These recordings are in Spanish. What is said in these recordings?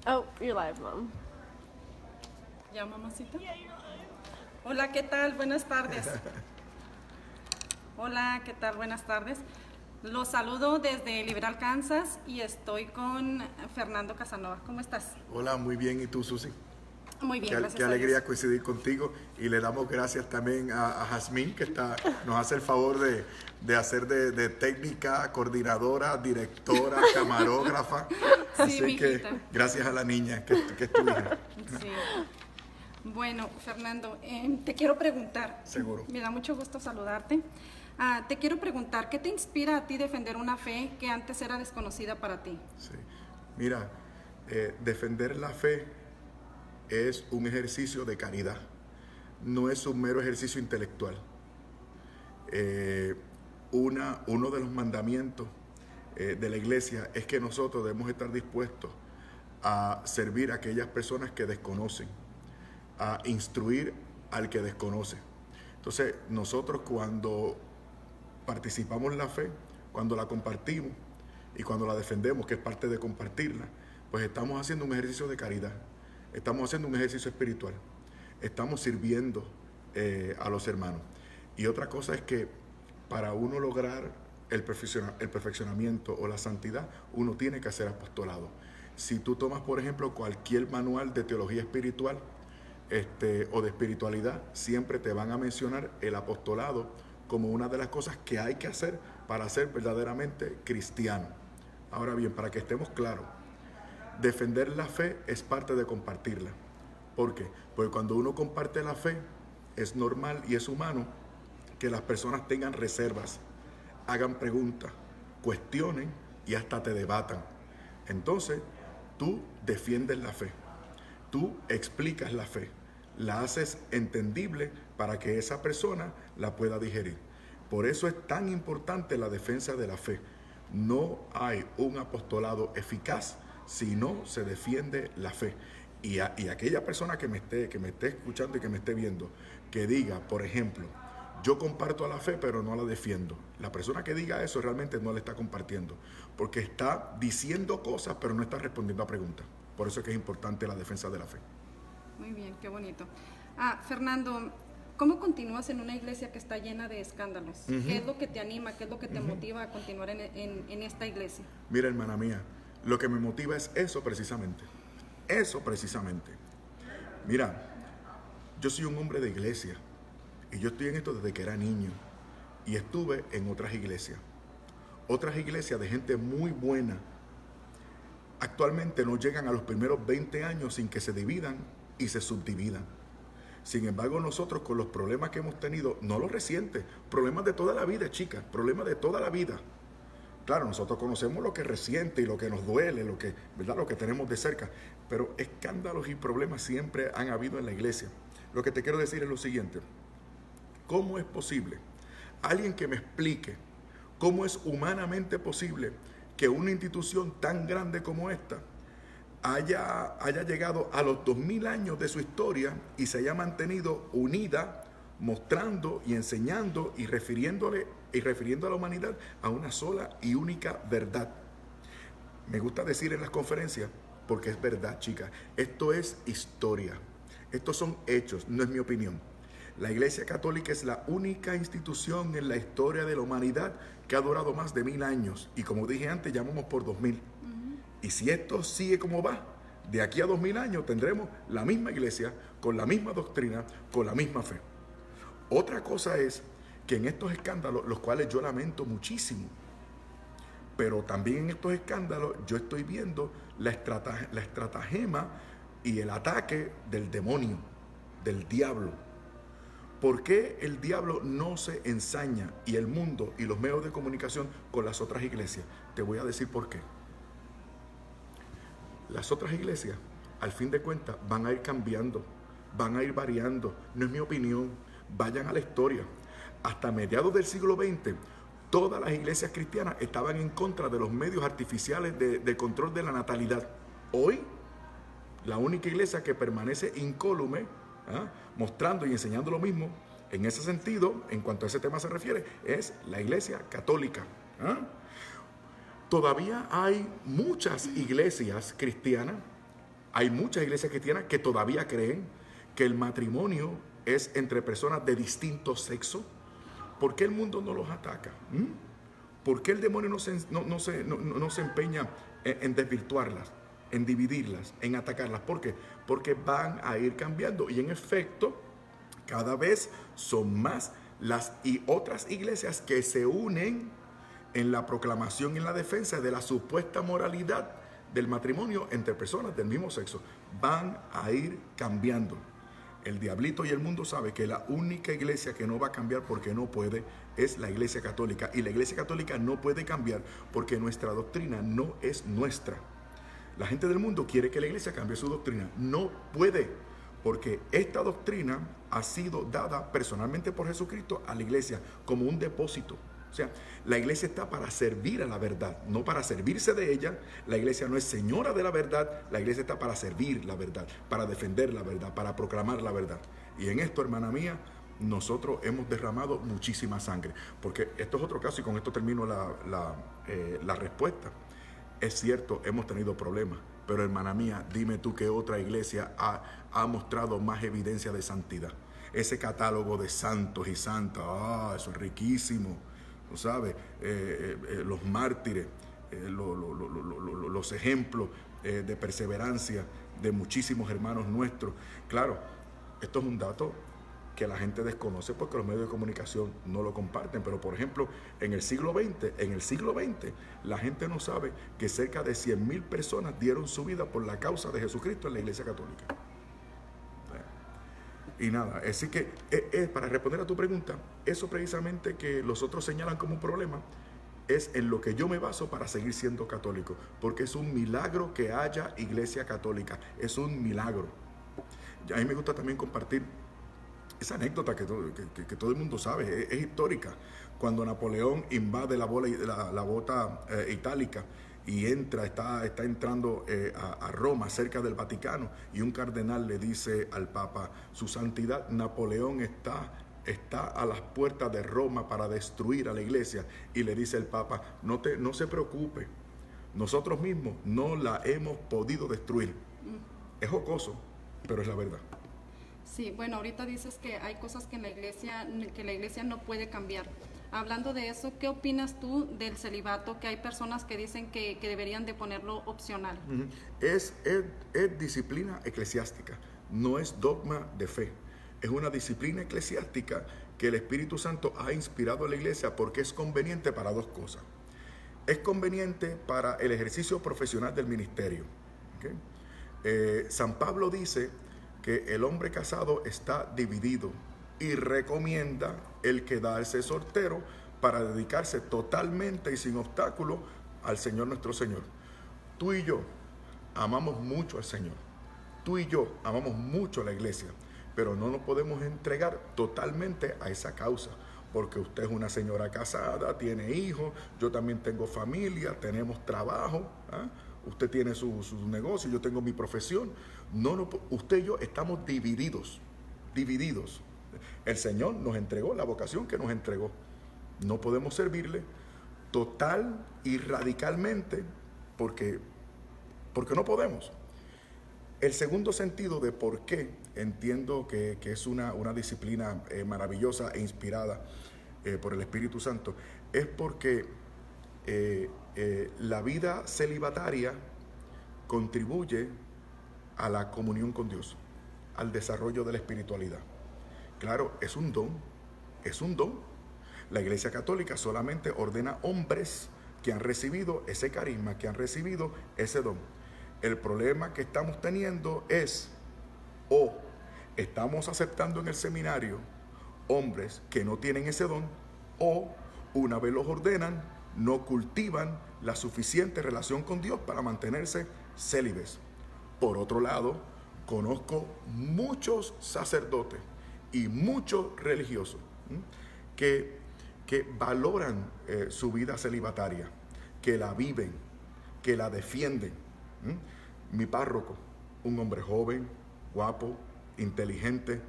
Oh, you're live, Mom. ¿Ya, mamacita? Hola, ¿qué tal? Buenas tardes. Hola, ¿qué tal? Buenas tardes. Los saludo desde Liberal, Kansas y estoy con Fernando Casanova. ¿Cómo estás? Hola, muy bien. ¿Y tú, Susi? Muy bien, Qué, gracias qué a alegría Dios. coincidir contigo y le damos gracias también a Jazmín que nos hace el favor de hacer de técnica, coordinadora, directora, camarógrafa. Sí, Así que mijita. gracias a la niña que es tu hija. Sí. Bueno, Fernando, te quiero preguntar. Seguro. Me da mucho gusto saludarte. Te quiero preguntar, ¿qué te inspira a ti defender una fe que antes era desconocida para ti? Sí. Mira, defender la fe es un ejercicio de caridad, no es un mero ejercicio intelectual. Uno de los mandamientos de la iglesia es que nosotros debemos estar dispuestos a servir a aquellas personas que desconocen, a instruir al que desconoce. Entonces, nosotros cuando participamos en la fe, cuando la compartimos y cuando la defendemos, que es parte de compartirla, pues estamos haciendo un ejercicio de caridad, estamos haciendo un ejercicio espiritual, estamos sirviendo a los hermanos. Y otra cosa es que para uno lograr el perfeccionamiento o la santidad, uno tiene que hacer apostolado. Si tú tomas, por ejemplo, cualquier manual de teología espiritual o de espiritualidad, siempre te van a mencionar el apostolado como una de las cosas que hay que hacer para ser verdaderamente cristiano. Ahora bien, para que estemos claros, defender la fe es parte de compartirla. ¿Por qué? Porque cuando uno comparte la fe, es normal y es humano que las personas tengan reservas, hagan preguntas, cuestionen y hasta te debatan. Entonces, tú defiendes la fe, tú explicas la fe, la haces entendible para que esa persona la pueda digerir. Por eso es tan importante la defensa de la fe. No hay un apostolado eficaz si no se defiende la fe. Y aquella persona que me esté escuchando y que me esté viendo, que diga, por ejemplo, yo comparto a la fe, pero no la defiendo. La persona que diga eso realmente no la está compartiendo, porque está diciendo cosas, pero no está respondiendo a preguntas. Por eso es que es importante la defensa de la fe. Muy bien, qué bonito. Fernando, ¿cómo continúas en una iglesia que está llena de escándalos? ¿Qué es lo que te anima, qué es lo que te motiva a continuar en esta iglesia? Mira, hermana mía, lo que me motiva es eso precisamente. Eso precisamente. Mira, yo soy un hombre de iglesia y yo estoy en esto desde que era niño y estuve en otras iglesias de gente muy buena. Actualmente no llegan a los primeros 20 años sin que se dividan y se subdividan. Sin embargo, nosotros con los problemas que hemos tenido, no los recientes, problemas de toda la vida, chicas, problemas de toda la vida. Claro, nosotros conocemos lo que es reciente y lo que nos duele, ¿verdad? Lo que tenemos de cerca, pero escándalos y problemas siempre han habido en la iglesia. Lo que te quiero decir es lo siguiente: ¿cómo es posible? Alguien que me explique cómo es humanamente posible que una institución tan grande como esta haya llegado a los 2000 años de su historia y se haya mantenido unida, mostrando y enseñando y refiriendo a la humanidad a una sola y única verdad. Me gusta decir en las conferencias, porque es verdad, chicas, esto es historia, estos son hechos, no es mi opinión. La Iglesia Católica es la única institución en la historia de la humanidad que ha durado más de 1000 años, y como dije antes, ya vamos por 2000. Y si esto sigue como va, de aquí a 2000 años tendremos la misma iglesia, con la misma doctrina, con la misma fe. Otra cosa es que en estos escándalos, los cuales yo lamento muchísimo, pero también en estos escándalos yo estoy viendo la estratagema y el ataque del demonio, del diablo. ¿Por qué el diablo no se ensaña y el mundo y los medios de comunicación con las otras iglesias? Te voy a decir por qué. Las otras iglesias, al fin de cuentas, van a ir cambiando, van a ir variando. No es mi opinión, vayan a la historia. Hasta mediados del siglo XX, todas las iglesias cristianas estaban en contra de los medios artificiales de control de la natalidad. Hoy, la única iglesia que permanece incólume, mostrando y enseñando lo mismo, en ese sentido, en cuanto a ese tema se refiere, es la Iglesia Católica. Todavía hay muchas iglesias cristianas Hay muchas iglesias cristianas que todavía creen que el matrimonio es entre personas de distinto sexo. ¿Por qué el mundo no los ataca? ¿Por qué el demonio no se empeña en desvirtuarlas, en dividirlas, en atacarlas? ¿Por qué? Porque van a ir cambiando. Y en efecto, cada vez son más las y otras iglesias que se unen en la proclamación y en la defensa de la supuesta moralidad del matrimonio entre personas del mismo sexo. Van a ir cambiando. El diablito y el mundo sabe que la única iglesia que no va a cambiar porque no puede es la iglesia católica. Y la iglesia católica no puede cambiar porque nuestra doctrina no es nuestra. La gente del mundo quiere que la iglesia cambie su doctrina. No puede, porque esta doctrina ha sido dada personalmente por Jesucristo a la iglesia como un depósito. O sea, la iglesia está para servir a la verdad, no para servirse de ella. La iglesia no es señora de la verdad, la iglesia está para servir la verdad, para defender la verdad, para proclamar la verdad. Y en esto, hermana mía, nosotros hemos derramado muchísima sangre. Porque esto es otro caso y con esto termino la respuesta. Es cierto, hemos tenido problemas, pero hermana mía, dime tú qué otra iglesia ha mostrado más evidencia de santidad. Ese catálogo de santos y santas, eso es riquísimo. ¿Sabes? Los mártires, los ejemplos de perseverancia de muchísimos hermanos nuestros. Claro, esto es un dato que la gente desconoce porque los medios de comunicación no lo comparten, pero por ejemplo, en el siglo XX, la gente no sabe que cerca de 100,000 personas dieron su vida por la causa de Jesucristo en la Iglesia Católica. Y nada, así que para responder a tu pregunta, eso precisamente que los otros señalan como un problema es en lo que yo me baso para seguir siendo católico, porque es un milagro que haya iglesia católica, es un milagro. A mí me gusta también compartir esa anécdota que todo el mundo sabe, es histórica. Cuando Napoleón invade la bota itálica y está entrando a Roma, cerca del Vaticano, y un cardenal le dice al Papa: Su Santidad, Napoleón está a las puertas de Roma para destruir a la iglesia. Y le dice el Papa: no se preocupe, nosotros mismos no la hemos podido destruir. Es jocoso, pero es la verdad. Sí, bueno, ahorita dices que hay cosas que la iglesia no puede cambiar. Hablando de eso, ¿qué opinas tú del celibato? Que hay personas que dicen que deberían de ponerlo opcional. Es disciplina eclesiástica, no es dogma de fe. Es una disciplina eclesiástica que el Espíritu Santo ha inspirado a la iglesia porque es conveniente para dos cosas. Es conveniente para el ejercicio profesional del ministerio. ¿Okay? San Pablo dice que el hombre casado está dividido y recomienda el quedarse soltero para dedicarse totalmente y sin obstáculo al Señor nuestro Señor. Tú y yo amamos mucho al Señor. Tú y yo amamos mucho a la iglesia, pero no nos podemos entregar totalmente a esa causa, porque usted es una señora casada, tiene hijos, yo también tengo familia, tenemos trabajo, usted tiene su negocio, yo tengo mi profesión. Usted y yo estamos divididos. El Señor nos entregó la vocación que nos entregó. No podemos servirle total y radicalmente porque no podemos. El segundo sentido de por qué entiendo que es una disciplina maravillosa e inspirada por el Espíritu Santo es porque la vida celibataria contribuye a la comunión con Dios, al desarrollo de la espiritualidad. Claro, es un don. La Iglesia Católica solamente ordena hombres que han recibido ese carisma, que han recibido ese don. El problema que estamos teniendo es, o estamos aceptando en el seminario hombres que no tienen ese don, o una vez los ordenan, no cultivan la suficiente relación con Dios para mantenerse célibes. Por otro lado, conozco muchos sacerdotes y muchos religiosos que valoran su vida celibataria, que la viven, que la defienden. Mi párroco, un hombre joven, guapo, inteligente,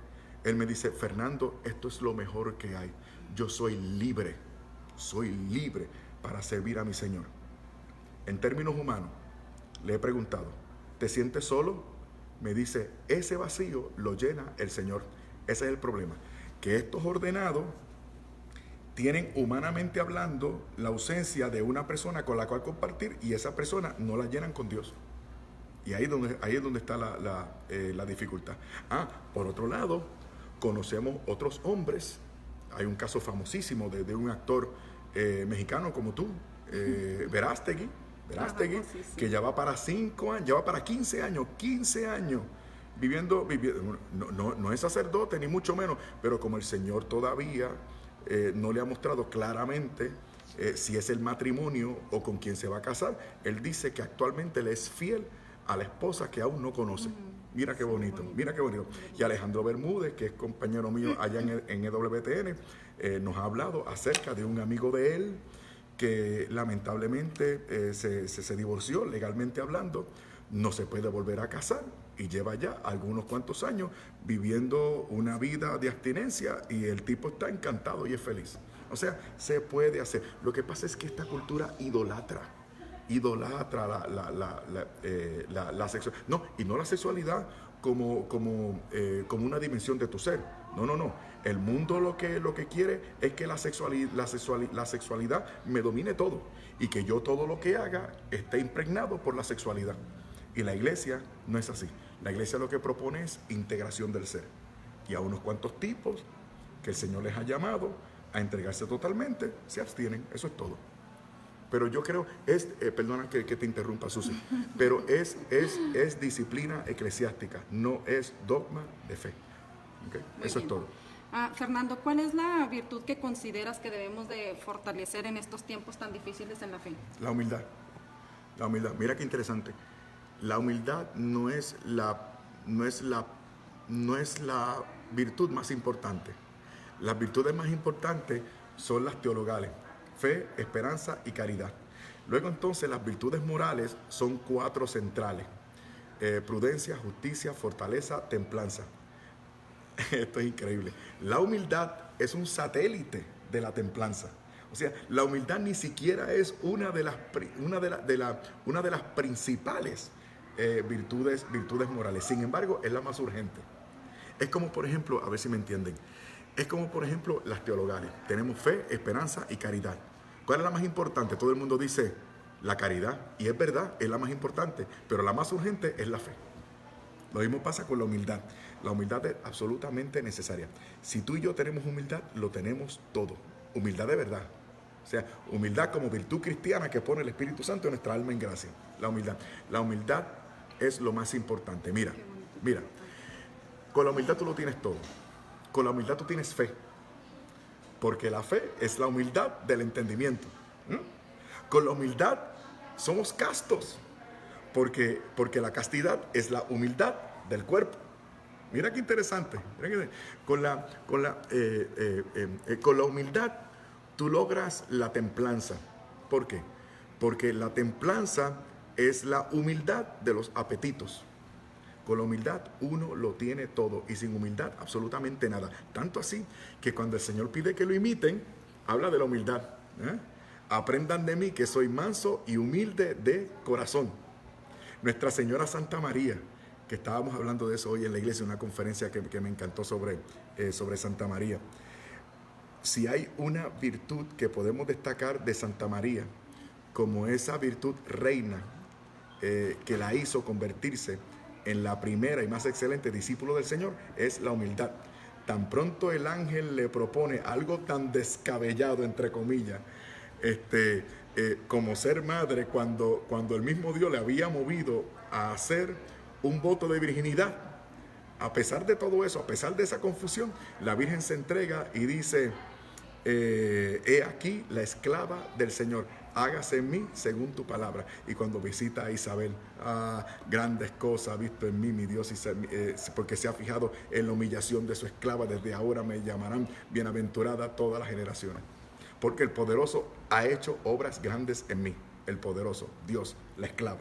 él me dice: Fernando, esto es lo mejor que hay. Yo soy libre para servir a mi Señor. En términos humanos, le he preguntado: ¿te sientes solo? me dice, ese vacío lo llena el Señor. Ese es el problema, que estos ordenados tienen humanamente hablando la ausencia de una persona con la cual compartir y esa persona no la llenan con Dios. Y ahí es donde está la dificultad. Por otro lado, conocemos otros hombres. Hay un caso famosísimo de un actor mexicano como tú, Verástegui, que ya va para 5 años, ya va para 15 años viviendo no es sacerdote ni mucho menos, pero como el Señor todavía no le ha mostrado claramente si es el matrimonio o con quien se va a casar, él dice que actualmente le es fiel a la esposa que aún no conoce. Mira qué bonito, mira qué bonito. Y Alejandro Bermúdez, que es compañero mío allá en EWTN, nos ha hablado acerca de un amigo de él que lamentablemente se divorció, legalmente hablando, no se puede volver a casar y lleva ya algunos cuantos años viviendo una vida de abstinencia y el tipo está encantado y es feliz. O sea, se puede hacer. Lo que pasa es que esta cultura idolatra la sexualidad. No, y no la sexualidad como una dimensión de tu ser. No. El mundo lo que quiere es que la sexualidad me domine todo y que yo todo lo que haga esté impregnado por la sexualidad. Y la iglesia no es así. La iglesia lo que propone es integración del ser. Y a unos cuantos tipos que el Señor les ha llamado a entregarse totalmente, se abstienen. Eso es todo. Pero yo creo, perdona que te interrumpa, Susi, pero es disciplina eclesiástica, no es dogma de fe. ¿Okay? Eso es todo. Fernando, ¿cuál es la virtud que consideras que debemos de fortalecer en estos tiempos tan difíciles en la fe? La humildad. La humildad. Mira qué interesante. La humildad no es la virtud más importante. Las virtudes más importantes son las teologales: fe, esperanza y caridad. Luego entonces las virtudes morales son 4 centrales: prudencia, justicia, fortaleza, templanza. Esto es increíble. La humildad es un satélite de la templanza. O sea, la humildad ni siquiera es una de las principales virtudes morales. Sin embargo, es la más urgente. Es como, por ejemplo, a ver si me entienden, es como, por ejemplo, las teologales. Tenemos fe, esperanza y caridad. ¿Cuál es la más importante? Todo el mundo dice la caridad, y es verdad, es la más importante, pero la más urgente es la fe. Lo mismo pasa con la humildad. La humildad es absolutamente necesaria. Si tú y yo tenemos humildad, lo tenemos todo. Humildad de verdad. O sea, humildad como virtud cristiana que pone el Espíritu Santo en nuestra alma en gracia. La humildad. La humildad es lo más importante. Mira, con la humildad tú lo tienes todo. Con la humildad tú tienes fe. Porque la fe es la humildad del entendimiento. Con la humildad somos castos. Porque la castidad es la humildad del cuerpo. Mira qué interesante. Con la humildad tú logras la templanza. ¿Por qué? Porque la templanza es la humildad de los apetitos. Con la humildad uno lo tiene todo y sin humildad absolutamente nada. Tanto así que cuando el Señor pide que lo imiten, habla de la humildad. Aprendan de mí que soy manso y humilde de corazón. Nuestra Señora Santa María, que estábamos hablando de eso hoy en la iglesia, una conferencia que me encantó sobre Santa María. Si hay una virtud que podemos destacar de Santa María, como esa virtud reina que la hizo convertirse en la primera y más excelente discípulo del Señor, es la humildad. Tan pronto el ángel le propone algo tan descabellado, entre comillas, como ser madre, cuando el mismo Dios le había movido a hacer un voto de virginidad. A pesar de todo eso, a pesar de esa confusión, la Virgen se entrega y dice: he aquí la esclava del Señor, hágase en mí según tu palabra. Y cuando visita a Isabel, grandes cosas ha visto en mí mi Dios, porque se ha fijado en la humillación de su esclava. Desde ahora me llamarán bienaventurada todas las generaciones, porque el poderoso ha hecho obras grandes en mí. El poderoso, Dios, la esclava.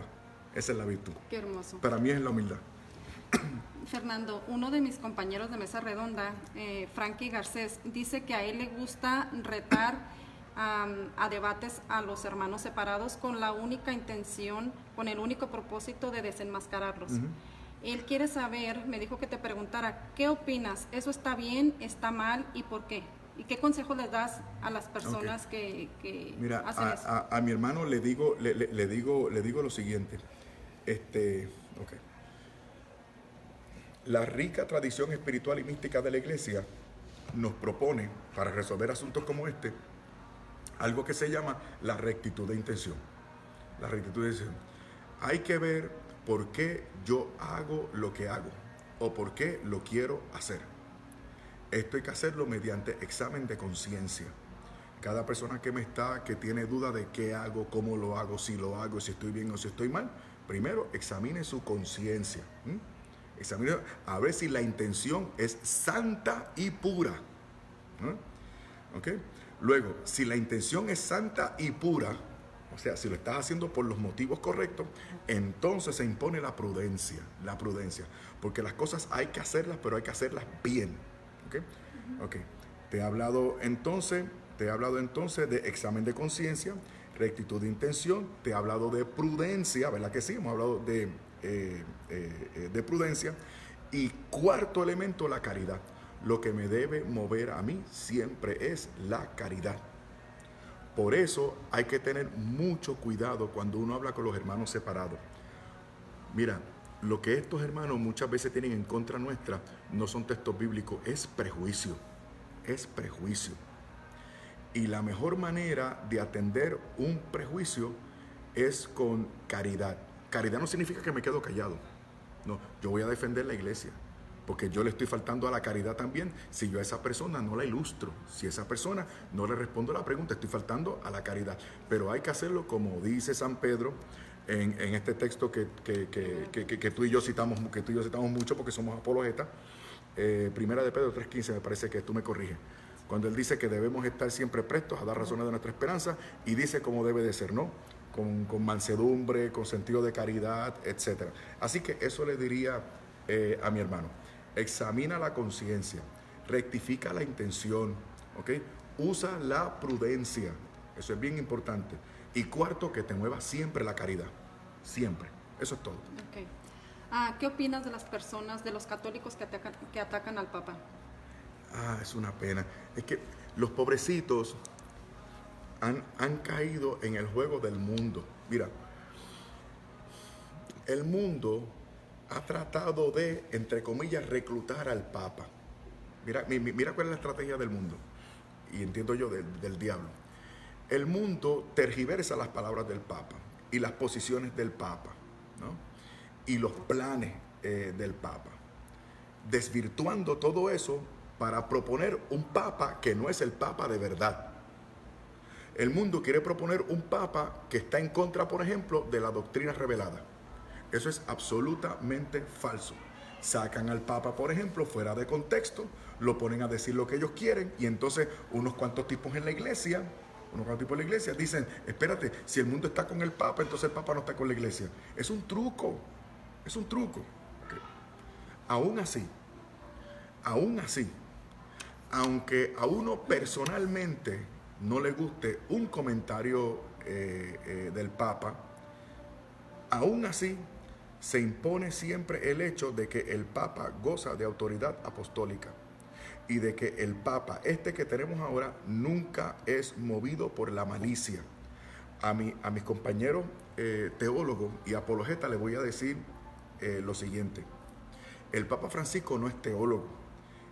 Esa es la virtud. Qué hermoso. Para mí es la humildad. Fernando, uno de mis compañeros de mesa redonda, Frankie Garcés, dice que a él le gusta retar a debates a los hermanos separados con la única intención, con el único propósito de desenmascararlos. Él quiere saber, me dijo que te preguntara, ¿qué opinas? ¿Eso está bien, está mal y por qué? ¿Y qué consejo les das a las personas que Mira, hacen eso? a mi hermano le digo lo siguiente. Ok. La rica tradición espiritual y mística de la iglesia nos propone, para resolver asuntos como este, algo que se llama la rectitud de intención. La rectitud de intención. Hay que ver por qué yo hago lo que hago o por qué lo quiero hacer. Esto hay que hacerlo mediante examen de conciencia. Cada persona que tiene duda de qué hago, cómo lo hago, si estoy bien o si estoy mal, primero examine su conciencia. Examine a ver si la intención es santa y pura. ¿Ok? Luego, si la intención es santa y pura, o sea, si lo estás haciendo por los motivos correctos, entonces se impone la prudencia, porque las cosas hay que hacerlas, pero hay que hacerlas bien. ¿Ok? Ok. Te he hablado entonces de examen de conciencia, rectitud de intención, te he hablado de prudencia, ¿verdad que sí? Hemos hablado de prudencia. Y cuarto elemento, la caridad. Lo que me debe mover a mí siempre es la caridad. Por eso hay que tener mucho cuidado cuando uno habla con los hermanos separados. Mira, lo que estos hermanos muchas veces tienen en contra nuestra no son textos bíblicos, es prejuicio. Es prejuicio. Y la mejor manera de atender un prejuicio es con caridad. Caridad no significa que me quedo callado. No, yo voy a defender la iglesia, porque yo le estoy faltando a la caridad también si yo a esa persona no la ilustro, si a esa persona no le respondo la pregunta, estoy faltando a la caridad. Pero hay que hacerlo como dice San Pedro en este texto que tú y yo citamos mucho porque somos apologetas. Primera de Pedro 3:15, me parece que tú me corriges, cuando él dice que debemos estar siempre prestos a dar razones de nuestra esperanza, y dice cómo debe de ser, ¿no? Con mansedumbre, con sentido de caridad, etc. Así que eso le diría a mi hermano. Examina la conciencia, rectifica la intención, ¿ok? Usa la prudencia, eso es bien importante. Y cuarto, que te mueva siempre la caridad, siempre. Eso es todo. Okay. ¿Qué opinas de las personas, de los católicos que atacan al Papa? Es una pena. Es que los pobrecitos han caído en el juego del mundo. Mira, el mundo ha tratado de, entre comillas, reclutar al Papa. Mira cuál es la estrategia del mundo. Y entiendo yo del diablo. El mundo tergiversa las palabras del Papa y las posiciones del Papa, ¿no? Y los planes del Papa, desvirtuando todo eso para proponer un Papa que no es el Papa de verdad. El mundo quiere proponer un Papa que está en contra, por ejemplo, de la doctrina revelada. Eso es absolutamente falso. Sacan al Papa, por ejemplo, fuera de contexto, lo ponen a decir lo que ellos quieren, y entonces unos cuantos tipos en la iglesia dicen, espérate, si el mundo está con el Papa, entonces el Papa no está con la iglesia. Es un truco. Okay. Aún así, aunque a uno personalmente no le guste un comentario del Papa, aún así se impone siempre el hecho de que el Papa goza de autoridad apostólica y de que el Papa, que tenemos ahora, nunca es movido por la malicia. A mis compañeros teólogos y apologetas les voy a decir lo siguiente. El Papa Francisco no es teólogo.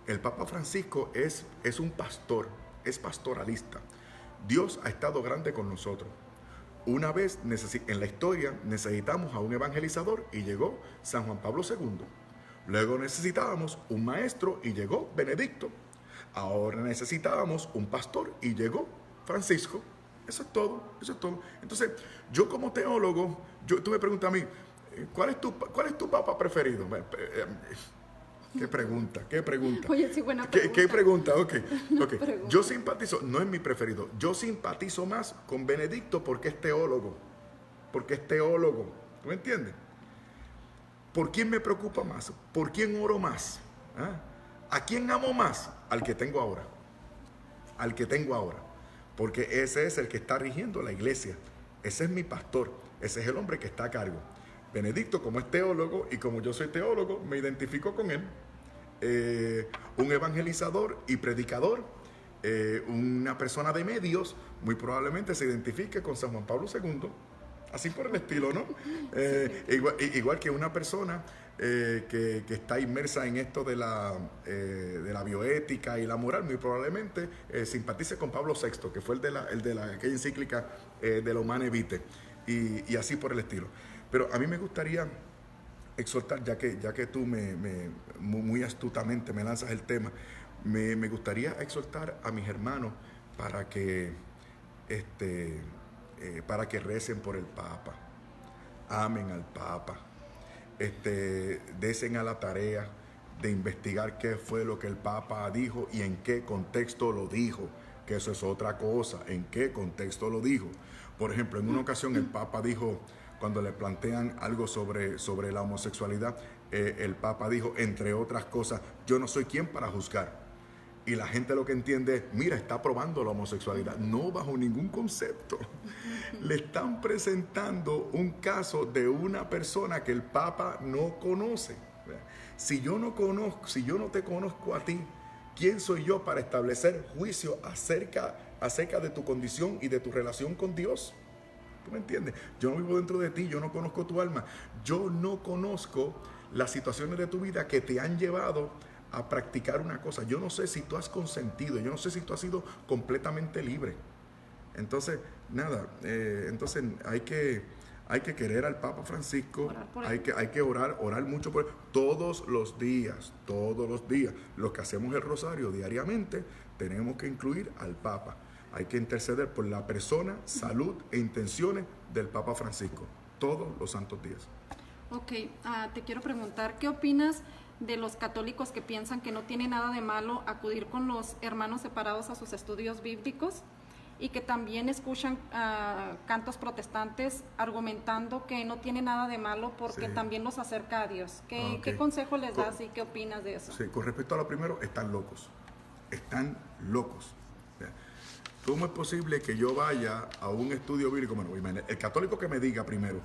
El Papa Francisco es un pastor, es pastoralista. Dios ha estado grande con nosotros. Una vez en la historia necesitamos a un evangelizador y llegó San Juan Pablo II. Luego necesitábamos un maestro y llegó Benedicto. Ahora necesitábamos un pastor y llegó Francisco. Eso es todo. Entonces, yo como teólogo, tú me preguntas a mí, ¿cuál es tu papa preferido? ¿Qué pregunta? Oye, sí, buena pregunta. ¿Qué pregunta? Ok. Pregunta. Yo simpatizo, no es mi preferido, yo simpatizo más con Benedicto porque es teólogo. ¿Tú me entiendes? ¿Por quién me preocupa más? ¿Por quién oro más? ¿A quién amo más? Al que tengo ahora. Porque ese es el que está rigiendo la iglesia. Ese es mi pastor. Ese es el hombre que está a cargo. Benedicto, como es teólogo y como yo soy teólogo, me identifico con él. Un evangelizador y predicador, una persona de medios, muy probablemente se identifique con San Juan Pablo II, así por el estilo, ¿no? Igual que una persona que está inmersa en esto de la bioética y la moral, muy probablemente simpatice con Pablo VI, que fue el de aquella encíclica de la Humane Vitae, y así por el estilo. Pero a mí me gustaría exhortar, ya que tú muy astutamente me lanzas el tema, me gustaría exhortar a mis hermanos para que recen por el Papa, amen al Papa, desen a la tarea de investigar qué fue lo que el Papa dijo y en qué contexto lo dijo, que eso es otra cosa, en qué contexto lo dijo. Por ejemplo, en una ocasión el Papa dijo, cuando le plantean algo sobre la homosexualidad, el Papa dijo, entre otras cosas, yo no soy quien para juzgar. Y la gente lo que entiende es, mira, está aprobando la homosexualidad. No bajo ningún concepto. Le están presentando un caso de una persona que el Papa no conoce. Si yo no te conozco a ti, ¿quién soy yo para establecer juicio acerca de tu condición y de tu relación con Dios? ¿Tú me entiendes? Yo no vivo dentro de ti, yo no conozco tu alma. Yo no conozco las situaciones de tu vida que te han llevado a practicar una cosa. Yo no sé si tú has consentido, yo no sé si tú has sido completamente libre. Entonces, nada, hay que querer al Papa Francisco, hay que orar mucho por él, todos los días. Los que hacemos el rosario diariamente, tenemos que incluir al Papa. Hay que interceder por la persona, salud e intenciones del Papa Francisco, todos los santos días. Ok, te quiero preguntar, ¿qué opinas de los católicos que piensan que no tiene nada de malo acudir con los hermanos separados a sus estudios bíblicos y que también escuchan cantos protestantes argumentando que no tiene nada de malo porque también los acerca a Dios? ¿Qué consejo les das y qué opinas de eso? Sí, con respecto a lo primero, están locos. ¿Cómo es posible que yo vaya a un estudio bíblico? Bueno, el católico que me diga primero,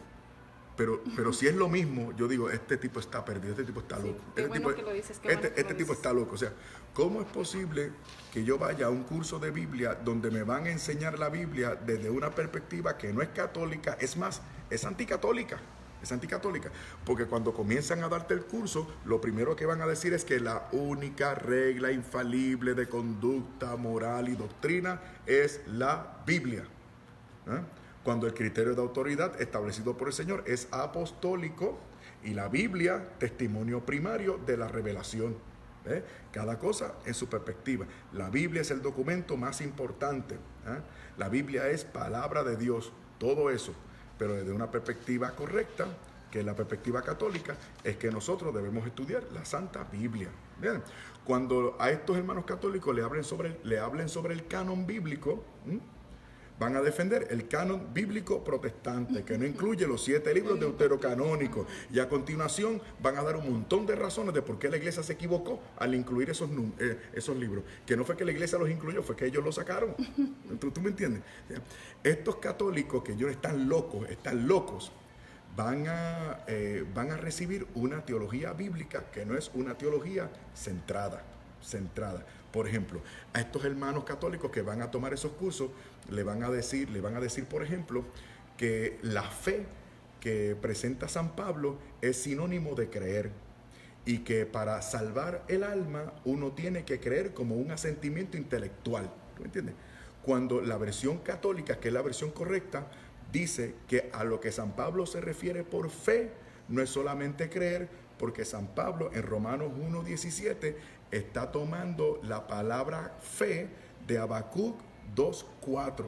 pero si es lo mismo, yo digo, este tipo está perdido, este tipo está loco. Este tipo está loco. O sea, ¿cómo es posible que yo vaya a un curso de Biblia donde me van a enseñar la Biblia desde una perspectiva que no es católica? Es más, es anticatólica. Porque cuando comienzan a darte el curso, lo primero que van a decir es que la única regla infalible de conducta, moral y doctrina es la Biblia. Cuando el criterio de autoridad establecido por el Señor es apostólico y la Biblia, testimonio primario de la revelación. Cada cosa en su perspectiva. La Biblia es el documento más importante. La Biblia es palabra de Dios, todo eso. Pero desde una perspectiva correcta, que es la perspectiva católica, es que nosotros debemos estudiar la Santa Biblia. Bien, cuando a estos hermanos católicos le hablen sobre el canon bíblico, van a defender el canon bíblico protestante, que no incluye los 7 libros deuterocanónicos, y a continuación van a dar un montón de razones de por qué la iglesia se equivocó al incluir esos libros, que no fue que la iglesia los incluyó, fue que ellos los sacaron. ¿Tú me entiendes? Estos católicos que ellos están locos, van a recibir una teología bíblica que no es una teología centrada. Por ejemplo, a estos hermanos católicos que van a tomar esos cursos, le van a decir, por ejemplo, que la fe que presenta San Pablo es sinónimo de creer y que para salvar el alma uno tiene que creer como un asentimiento intelectual. ¿Tú me entiendes? Cuando la versión católica, que es la versión correcta, dice que a lo que San Pablo se refiere por fe no es solamente creer, porque San Pablo en Romanos 1:17 está tomando la palabra fe de Habacuc 2:4,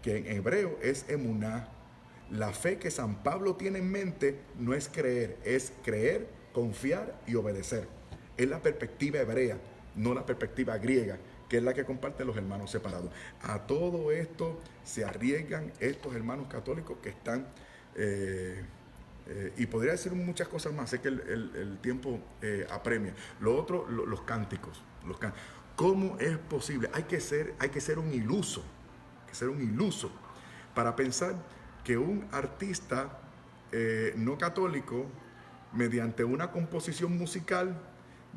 que en hebreo es emuná. La fe que San Pablo tiene en mente no es creer, confiar y obedecer. Es la perspectiva hebrea, no la perspectiva griega, que es la que comparten los hermanos separados. A todo esto se arriesgan estos hermanos católicos que están... y podría decir muchas cosas más, sé que el tiempo apremia. Lo otro, los cánticos. ¿Cómo es posible? Hay que ser un iluso para pensar que un artista no católico, mediante una composición musical,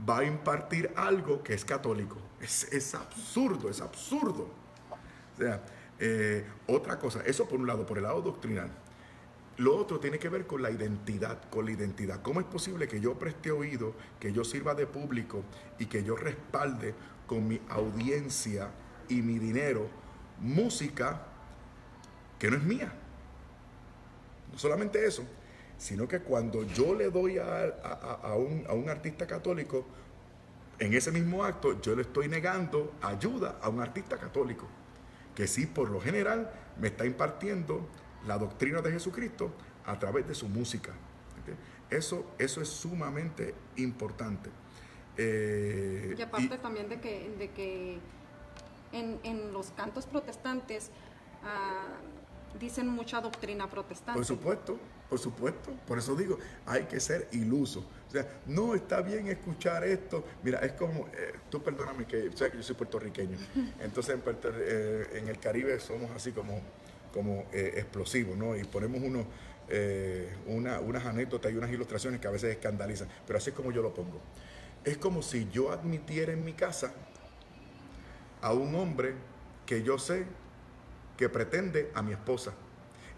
va a impartir algo que es católico. Es absurdo, es absurdo. O sea, otra cosa, eso por un lado, por el lado doctrinal. Lo otro tiene que ver con la identidad, ¿Cómo es posible que yo preste oído, que yo sirva de público y que yo respalde con mi audiencia y mi dinero música que no es mía? No solamente eso, sino que cuando yo le doy a un artista católico, en ese mismo acto yo le estoy negando ayuda a un artista católico, que sí, por lo general, me está impartiendo la doctrina de Jesucristo a través de su música. Eso es sumamente importante. Y aparte también de que en los cantos protestantes dicen mucha doctrina protestante. Por supuesto. Por eso digo, hay que ser iluso. O sea, no está bien escuchar esto. Mira, es como, tú perdóname que, sabes que yo soy puertorriqueño. Entonces en el Caribe somos así como explosivos, ¿no? Y ponemos unas anécdotas y unas ilustraciones que a veces escandalizan. Pero así es como yo lo pongo. Es como si yo admitiera en mi casa a un hombre que yo sé que pretende a mi esposa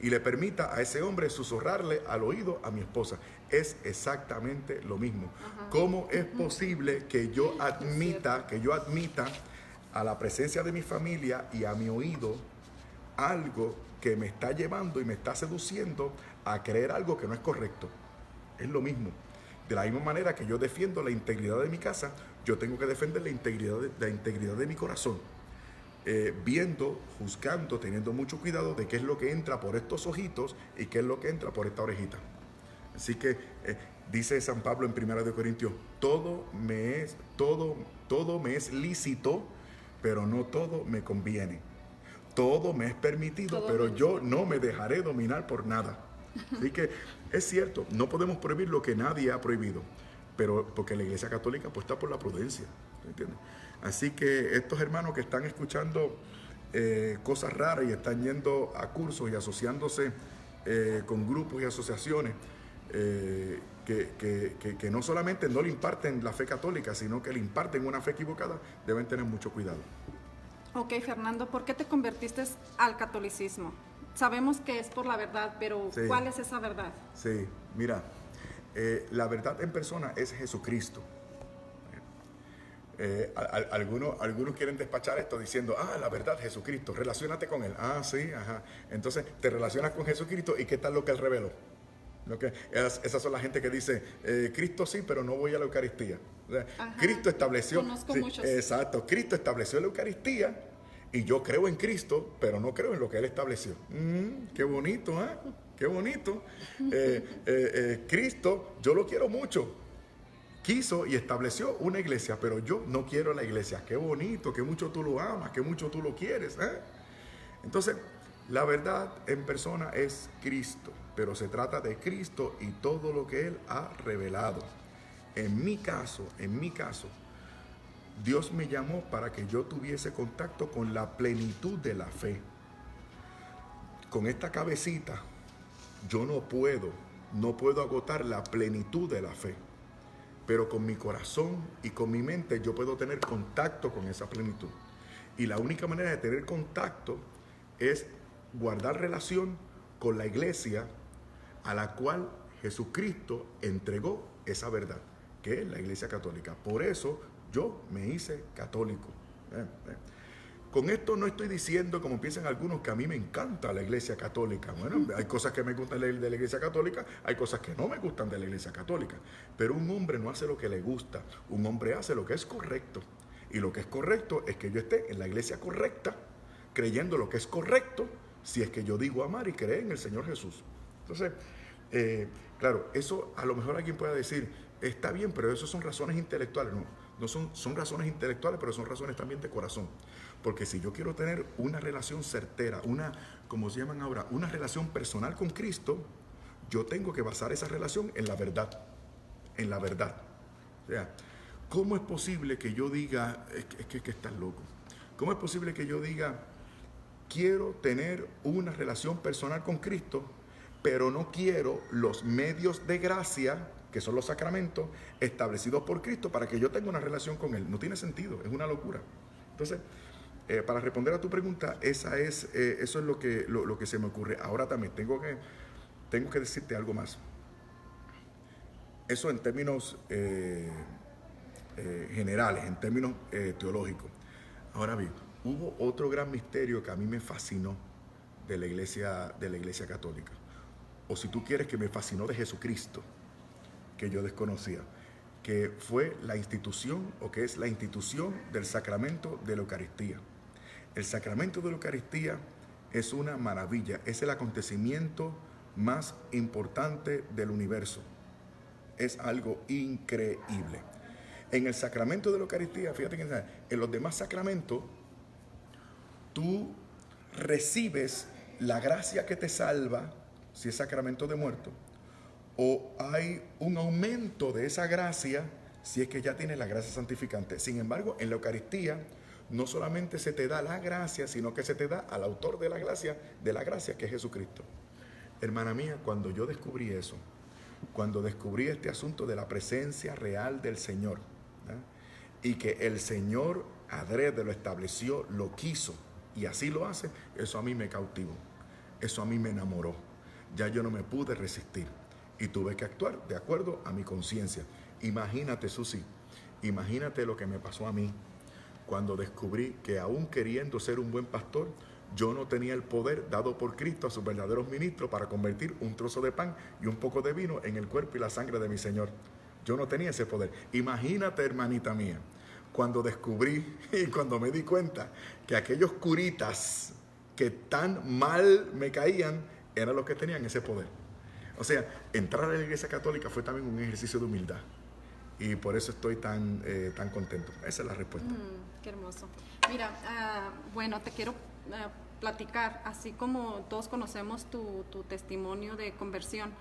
y le permita a ese hombre susurrarle al oído a mi esposa. Es exactamente lo mismo. Ajá. ¿Cómo es posible que yo admita a la presencia de mi familia y a mi oído algo que me está llevando y me está seduciendo a creer algo que no es correcto? Es lo mismo. De la misma manera que yo defiendo la integridad de mi casa, yo tengo que defender la integridad de mi corazón. Viendo, juzgando, teniendo mucho cuidado de qué es lo que entra por estos ojitos y qué es lo que entra por esta orejita. Así que dice San Pablo en 1 Corintios, todo me es lícito, pero no todo me conviene. Todo me es permitido, pero yo no me dejaré dominar por nada. Así que es cierto, no podemos prohibir lo que nadie ha prohibido, pero porque la Iglesia Católica apuesta por la prudencia, ¿entiendes? Así que estos hermanos que están escuchando cosas raras y están yendo a cursos y asociándose con grupos y asociaciones que no solamente no le imparten la fe católica, sino que le imparten una fe equivocada, deben tener mucho cuidado. Ok, Fernando, ¿por qué te convertiste al catolicismo? Sabemos que es por la verdad, pero sí. ¿Cuál es esa verdad? Sí, mira, la verdad en persona es Jesucristo. Algunos quieren despachar esto diciendo, la verdad, Jesucristo, relaciónate con Él. Sí, ajá. Entonces te relacionas con Jesucristo y ¿qué tal lo que Él reveló? Esas son la gente que dice, Cristo sí, pero no voy a la Eucaristía. O sea, Cristo estableció... Conozco muchos. Exacto, Cristo estableció la Eucaristía y yo creo en Cristo, pero no creo en lo que Él estableció. Qué bonito, ¿eh? Qué bonito. Cristo, yo lo quiero mucho. Quiso y estableció una iglesia, pero yo no quiero la iglesia. Qué bonito, que mucho tú lo amas, que mucho tú lo quieres. Entonces, la verdad en persona es Cristo, pero se trata de Cristo y todo lo que Él ha revelado. En mi caso, Dios me llamó para que yo tuviese contacto con la plenitud de la fe. Con esta cabecita, yo no puedo agotar la plenitud de la fe. Pero con mi corazón y con mi mente yo puedo tener contacto con esa plenitud. Y la única manera de tener contacto es guardar relación con la iglesia a la cual Jesucristo entregó esa verdad, que es la Iglesia Católica. Por eso yo me hice católico. Con esto no estoy diciendo, como piensan algunos, que a mí me encanta la Iglesia Católica. Bueno, hay cosas que me gustan de la Iglesia Católica, hay cosas que no me gustan de la Iglesia Católica. Pero un hombre no hace lo que le gusta, un hombre hace lo que es correcto. Y lo que es correcto es que yo esté en la iglesia correcta, creyendo lo que es correcto, si es que yo digo amar y creer en el Señor Jesús. Entonces, claro, eso a lo mejor alguien pueda decir, está bien, pero eso son razones intelectuales. No son razones intelectuales, pero son razones también de corazón. Porque si yo quiero tener una relación certera, como se llaman ahora, una relación personal con Cristo, yo tengo que basar esa relación en la verdad. En la verdad. O sea, ¿cómo es posible que yo diga, es que estás loco? ¿Cómo es posible que yo diga, quiero tener una relación personal con Cristo pero no quiero los medios de gracia, que son los sacramentos, establecidos por Cristo para que yo tenga una relación con Él. No tiene sentido, es una locura. Entonces, para responder a tu pregunta, eso es lo que se me ocurre. Ahora también tengo que decirte algo más. Eso en términos generales, en términos teológicos. Ahora bien, hubo otro gran misterio que a mí me fascinó de la iglesia católica. O si tú quieres, que me fascinó de Jesucristo, que yo desconocía, que fue la institución, o que es la institución del sacramento de la Eucaristía. El sacramento de la Eucaristía es una maravilla, es el acontecimiento más importante del universo. Es algo increíble. En el sacramento de la Eucaristía, fíjate que en los demás sacramentos, tú recibes la gracia que te salva, si es sacramento de muerto, o hay un aumento de esa gracia si es que ya tienes la gracia santificante. Sin embargo, en la Eucaristía no solamente se te da la gracia, sino que se te da al autor de la gracia, que es Jesucristo. Hermana mía, cuando yo descubrí eso, cuando descubrí este asunto de la presencia real del Señor, y que el Señor adrede lo estableció, lo quiso, y así lo hace, eso a mí me cautivó, eso a mí me enamoró. Ya yo no me pude resistir y tuve que actuar de acuerdo a mi conciencia. Imagínate, Susi, imagínate lo que me pasó a mí cuando descubrí que, aún queriendo ser un buen pastor, yo no tenía el poder dado por Cristo a sus verdaderos ministros para convertir un trozo de pan y un poco de vino en el cuerpo y la sangre de mi Señor. Yo no tenía ese poder. Imagínate, hermanita mía, cuando descubrí y cuando me di cuenta que aquellos curitas que tan mal me caían eran los que tenían ese poder. O sea, entrar a la iglesia católica fue también un ejercicio de humildad. Y por eso estoy tan contento. Esa es la respuesta. Qué hermoso. Mira, bueno, te quiero platicar, así como todos conocemos tu testimonio de conversión.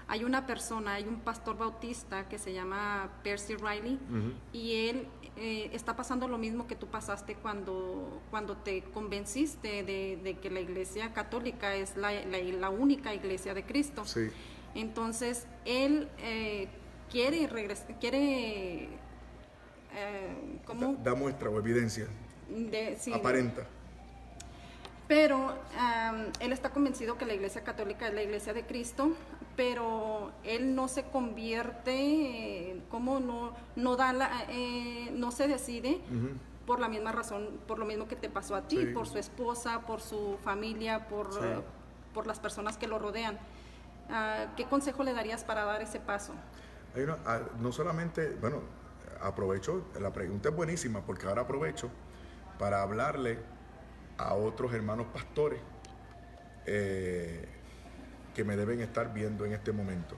Hay un pastor bautista que se llama Percy Riley, y él está pasando lo mismo que tú pasaste cuando te convenciste de que la iglesia católica es la única iglesia de Cristo. Sí. Entonces, él quiere regresar, ¿cómo? Da muestra o evidencia. Sí, aparenta. Pero él está convencido que la iglesia católica es la iglesia de Cristo, pero él no se convierte, no se decide por la misma razón, por lo mismo que te pasó a ti, por su esposa, por su familia, por las personas que lo rodean. ¿Qué consejo le darías para dar ese paso? No solamente, bueno, aprovecho, la pregunta es buenísima, porque ahora aprovecho para hablarle a otros hermanos pastores que me deben estar viendo en este momento.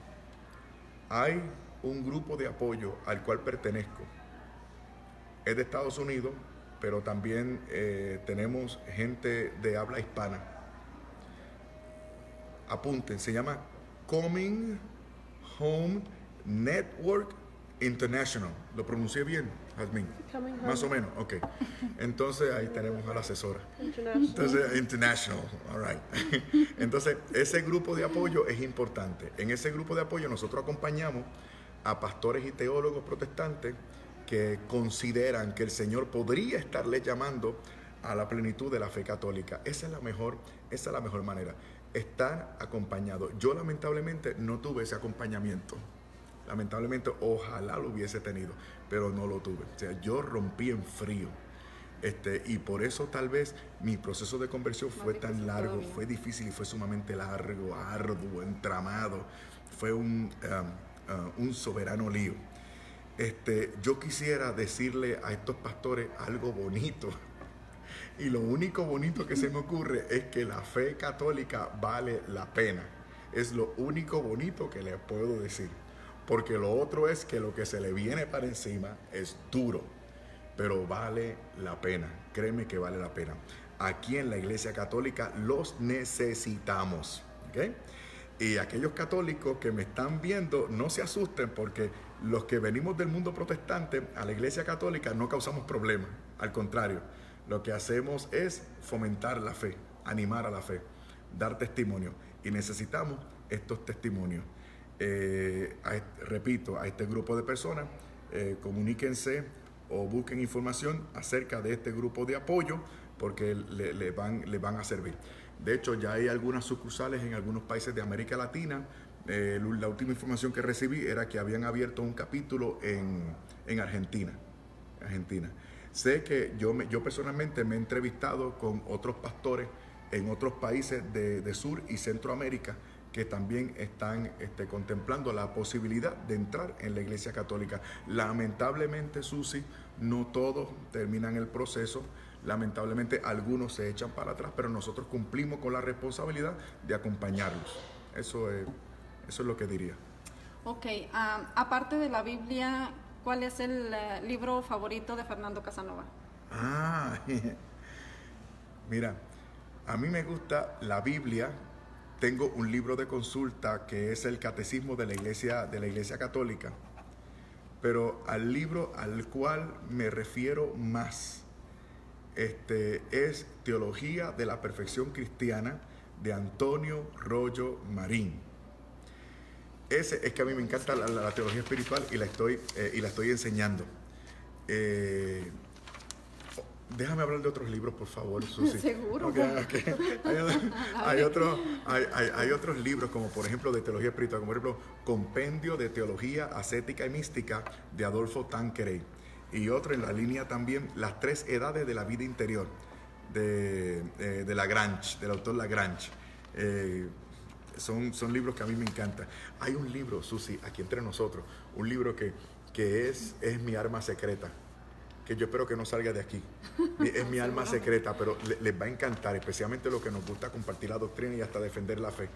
Hay un grupo de apoyo al cual pertenezco. Es de Estados Unidos, pero también tenemos gente de habla hispana. Apunten, se llama Coming Home Network International. ¿Lo pronuncié bien, Jazmín? Más o menos, ok. Entonces ahí tenemos a la asesora. Entonces, International, all right. Entonces, ese grupo de apoyo es importante. En ese grupo de apoyo nosotros acompañamos a pastores y teólogos protestantes que consideran que el Señor podría estarles llamando a la plenitud de la fe católica. Esa es la mejor manera, estar acompañado. Yo lamentablemente no tuve ese acompañamiento. Lamentablemente, ojalá lo hubiese tenido, pero no lo tuve. O sea, yo rompí en frío. Y por eso tal vez mi proceso de conversión fue tan largo, fue difícil y fue sumamente largo, arduo, entramado. Fue un soberano lío. Yo quisiera decirle a estos pastores algo bonito. Y lo único bonito que se me ocurre es que la fe católica vale la pena. Es lo único bonito que les puedo decir. Porque lo otro es que lo que se le viene para encima es duro, pero vale la pena. Créeme que vale la pena. Aquí en la Iglesia Católica los necesitamos, ¿ok? Y aquellos católicos que me están viendo, no se asusten, porque los que venimos del mundo protestante a la Iglesia Católica no causamos problemas. Al contrario, lo que hacemos es fomentar la fe, animar a la fe, dar testimonio. Y necesitamos estos testimonios. Repito, a este grupo de personas, comuníquense o busquen información acerca de este grupo de apoyo porque le van a servir. De hecho, ya hay algunas sucursales en algunos países de América Latina. La última información que recibí era que habían abierto un capítulo en Argentina. Sé que yo personalmente me he entrevistado con otros pastores en otros países de Sur y Centroamérica que también están contemplando la posibilidad de entrar en la Iglesia Católica. Lamentablemente, Susi, no todos terminan el proceso. Lamentablemente, algunos se echan para atrás, pero nosotros cumplimos con la responsabilidad de acompañarlos. Eso es lo que diría. Ok, aparte de la Biblia, ¿cuál es el libro favorito de Fernando Casanova? Mira, a mí me gusta la Biblia. Tengo un libro de consulta que es el Catecismo de la Iglesia Católica, pero al libro al cual me refiero más es Teología de la Perfección Cristiana de Antonio Rollo Marín. Es que a mí me encanta la teología espiritual y la estoy enseñando. Déjame hablar de otros libros, por favor, Susi. Seguro. Okay. Hay otros libros, como por ejemplo de teología espiritual, como por ejemplo Compendio de Teología Ascética y Mística de Adolfo Tanqueray. Y otro en la línea también, Las Tres Edades de la Vida Interior de Lagrange, del autor Lagrange. Son libros que a mí me encantan. Hay un libro, Susi, aquí entre nosotros, un libro que es mi arma secreta, que yo espero que no salga de aquí. Es mi alma secreta, pero les va a encantar, especialmente lo que nos gusta compartir la doctrina y hasta defender la fe.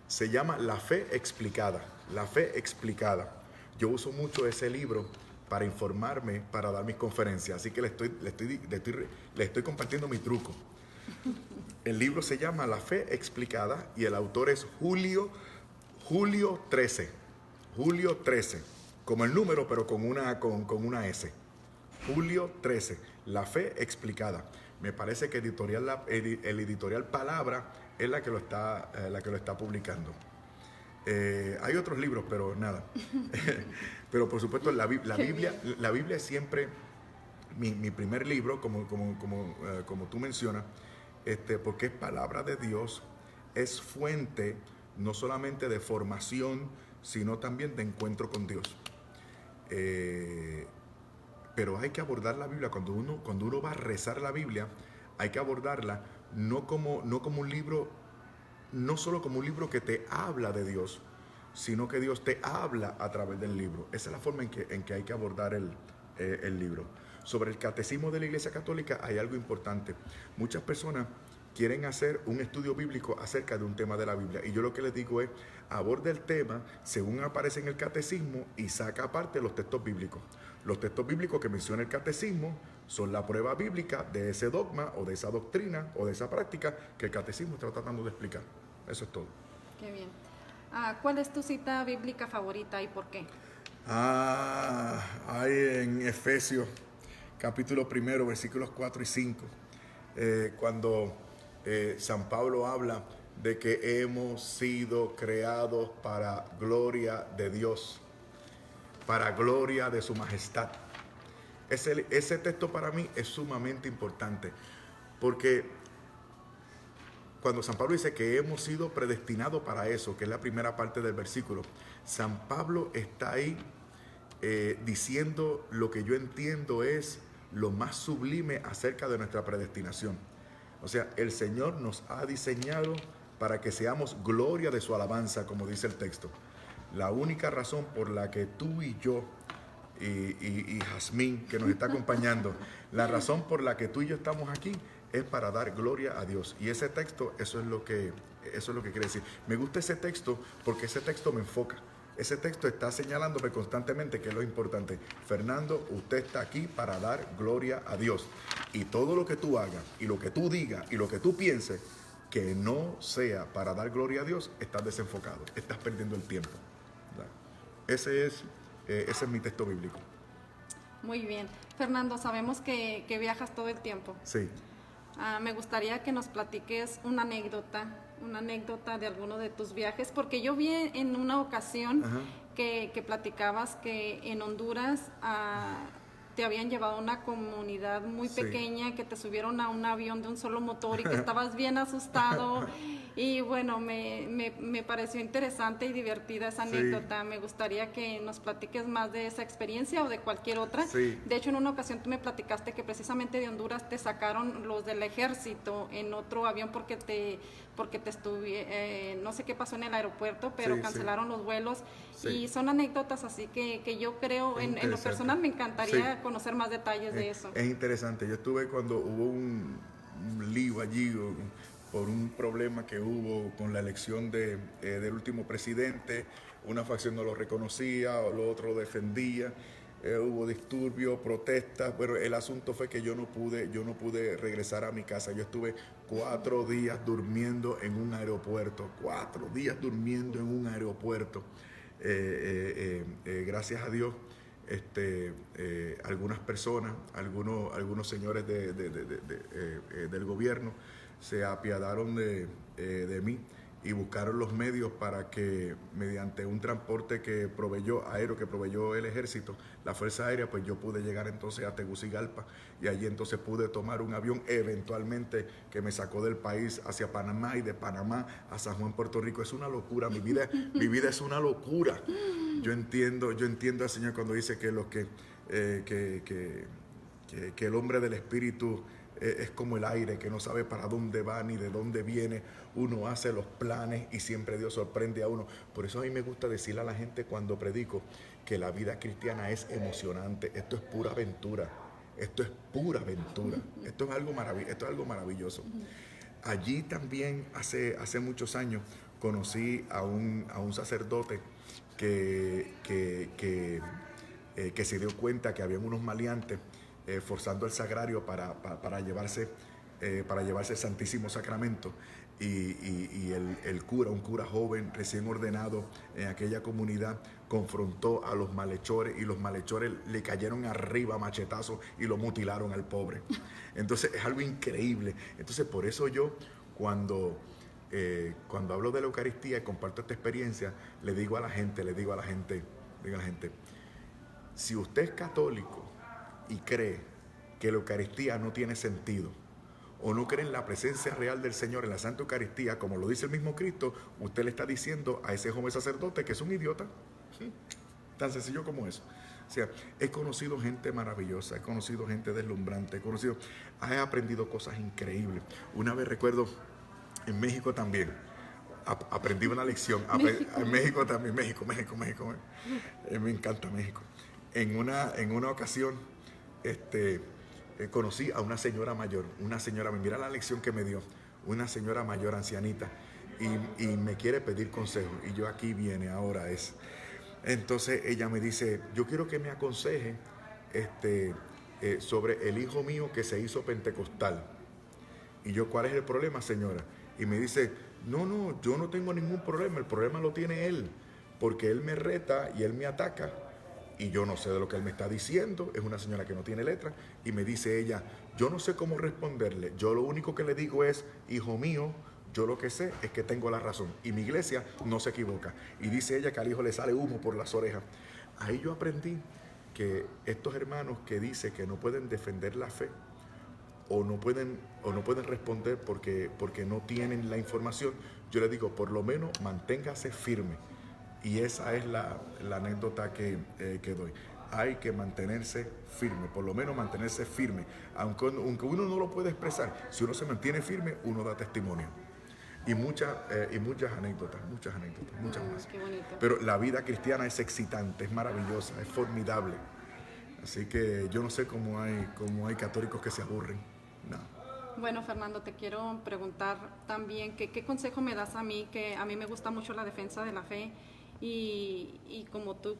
Se llama La Fe Explicada. La Fe Explicada. Yo uso mucho ese libro para informarme, para dar mis conferencias, así que le estoy compartiendo mi truco. El libro se llama La Fe Explicada y el autor es Julio 13. Julio 13. Como el número, pero con una S. Julio 13, La Fe Explicada. Me parece que el editorial Palabra es la que lo está publicando. Hay otros libros, pero nada. Pero por supuesto, la Biblia es siempre mi primer libro, como tú mencionas, porque es palabra de Dios, es fuente no solamente de formación, sino también de encuentro con Dios. Pero hay que abordar la Biblia cuando uno va a rezar la Biblia, hay que abordarla no como un libro, no solo como un libro que te habla de Dios, sino que Dios te habla a través del libro. Esa es la forma en que hay que abordar el libro. Sobre el catecismo de la Iglesia Católica hay algo importante. Muchas personas quieren hacer un estudio bíblico acerca de un tema de la Biblia. Y yo lo que les digo es, aborda el tema según aparece en el catecismo y saca aparte los textos bíblicos. Los textos bíblicos que menciona el catecismo son la prueba bíblica de ese dogma o de esa doctrina o de esa práctica que el catecismo está tratando de explicar. Eso es todo. Qué bien. ¿Cuál es tu cita bíblica favorita y por qué? Hay en Efesios, capítulo 1, versículos 4 y 5, cuando San Pablo habla de que hemos sido creados para gloria de Dios, para gloria de su majestad. Ese texto para mí es sumamente importante, porque cuando San Pablo dice que hemos sido predestinados para eso, que es la primera parte del versículo, San Pablo está ahí diciendo lo que yo entiendo es lo más sublime acerca de nuestra predestinación. O sea, el Señor nos ha diseñado para que seamos gloria de su alabanza, como dice el texto. La única razón por la que tú y yo, y Jazmín, que nos está acompañando, la razón por la que tú y yo estamos aquí es para dar gloria a Dios. Y ese texto, eso es lo que quiere decir. Me gusta ese texto porque ese texto me enfoca. Ese texto está señalándome constantemente que es lo importante. Fernando, usted está aquí para dar gloria a Dios. Y todo lo que tú hagas, y lo que tú digas, y lo que tú pienses, que no sea para dar gloria a Dios, estás desenfocado, estás perdiendo el tiempo. ¿Verdad? Ese es mi texto bíblico. Muy bien. Fernando, sabemos que viajas todo el tiempo. Sí. Me gustaría que nos platiques una anécdota, una anécdota de alguno de tus viajes, porque yo vi en una ocasión Ajá. que platicabas que en Honduras te habían llevado a una comunidad muy Sí. pequeña, que te subieron a un avión de un solo motor y que estabas bien asustado. Y bueno, me pareció interesante y divertida esa Sí. anécdota. Me gustaría que nos platiques más de esa experiencia o de cualquier otra. Sí. De hecho, en una ocasión tú me platicaste que precisamente de Honduras te sacaron los del ejército en otro avión porque no sé qué pasó en el aeropuerto, pero Sí, cancelaron los vuelos. Sí. Y son anécdotas así que yo creo, Es en lo interesante. personal me encantaría Sí. conocer más detalles de eso. Es interesante. Yo estuve cuando hubo un lío allí por un problema que hubo con la elección del último presidente. Una facción no lo reconocía, lo otro lo defendía. Hubo disturbios, protestas, pero el asunto fue que yo no pude regresar a mi casa. Yo estuve 4 días durmiendo en un aeropuerto, 4 días durmiendo en un aeropuerto. Gracias a Dios, algunas personas, algunos señores del gobierno se apiadaron de mí y buscaron los medios para que mediante un transporte aéreo que proveyó el ejército, la Fuerza Aérea, pues yo pude llegar entonces a Tegucigalpa y allí entonces pude tomar un avión eventualmente que me sacó del país hacia Panamá y de Panamá a San Juan, Puerto Rico. Es una locura, mi vida es una locura. Yo entiendo al Señor cuando dice que que el hombre del espíritu es como el aire, que no sabe para dónde va ni de dónde viene. Uno hace los planes y siempre Dios sorprende a uno. Por eso a mí me gusta decirle a la gente cuando predico que la vida cristiana es emocionante. Esto es pura aventura. Esto es pura aventura. Esto es algo maravilloso. Allí también hace muchos años conocí a un sacerdote que se dio cuenta que habían unos maleantes forzando el sagrario para llevarse el Santísimo Sacramento. Y el cura, un cura joven, recién ordenado en aquella comunidad, confrontó a los malhechores y los malhechores le cayeron arriba a machetazos y lo mutilaron al pobre. Entonces es algo increíble. Entonces por eso yo cuando hablo de la Eucaristía y comparto esta experiencia, le digo a la gente, si usted es católico y cree que la Eucaristía no tiene sentido, o no cree en la presencia real del Señor en la Santa Eucaristía, como lo dice el mismo Cristo, usted le está diciendo a ese joven sacerdote que es un idiota. ¿Sí? Tan sencillo como eso. O sea, he conocido gente maravillosa, he conocido gente deslumbrante, he aprendido cosas increíbles. Una vez recuerdo, en México también, aprendí una lección. En México también, México. Me encanta México. En una ocasión, conocí a una señora mayor, mira la lección que me dio, una señora mayor, ancianita, y me quiere pedir consejo, y yo aquí viene, ahora es. Entonces ella me dice, yo quiero que me aconseje sobre el hijo mío que se hizo pentecostal. Y yo, ¿cuál es el problema, señora? Y me dice, no, yo no tengo ningún problema, el problema lo tiene él, porque él me reta y él me ataca. Y yo no sé de lo que él me está diciendo, es una señora que no tiene letra, y me dice ella, yo no sé cómo responderle, yo lo único que le digo es, hijo mío, yo lo que sé es que tengo la razón, y mi iglesia no se equivoca. Y dice ella que al hijo le sale humo por las orejas. Ahí yo aprendí que estos hermanos que dicen que no pueden defender la fe, o no pueden responder porque no tienen la información, yo les digo, por lo menos manténgase firme. Y esa es la anécdota que doy. Hay que mantenerse firme, por lo menos mantenerse firme. Aunque uno no lo puede expresar, si uno se mantiene firme, uno da testimonio. Y muchas anécdotas, muchas más. Qué bonito. Pero la vida cristiana es excitante, es maravillosa, es formidable. Así que yo no sé cómo hay católicos que se aburren. No. Bueno, Fernando, te quiero preguntar también qué consejo me das a mí, que a mí me gusta mucho la defensa de la fe. Y como tú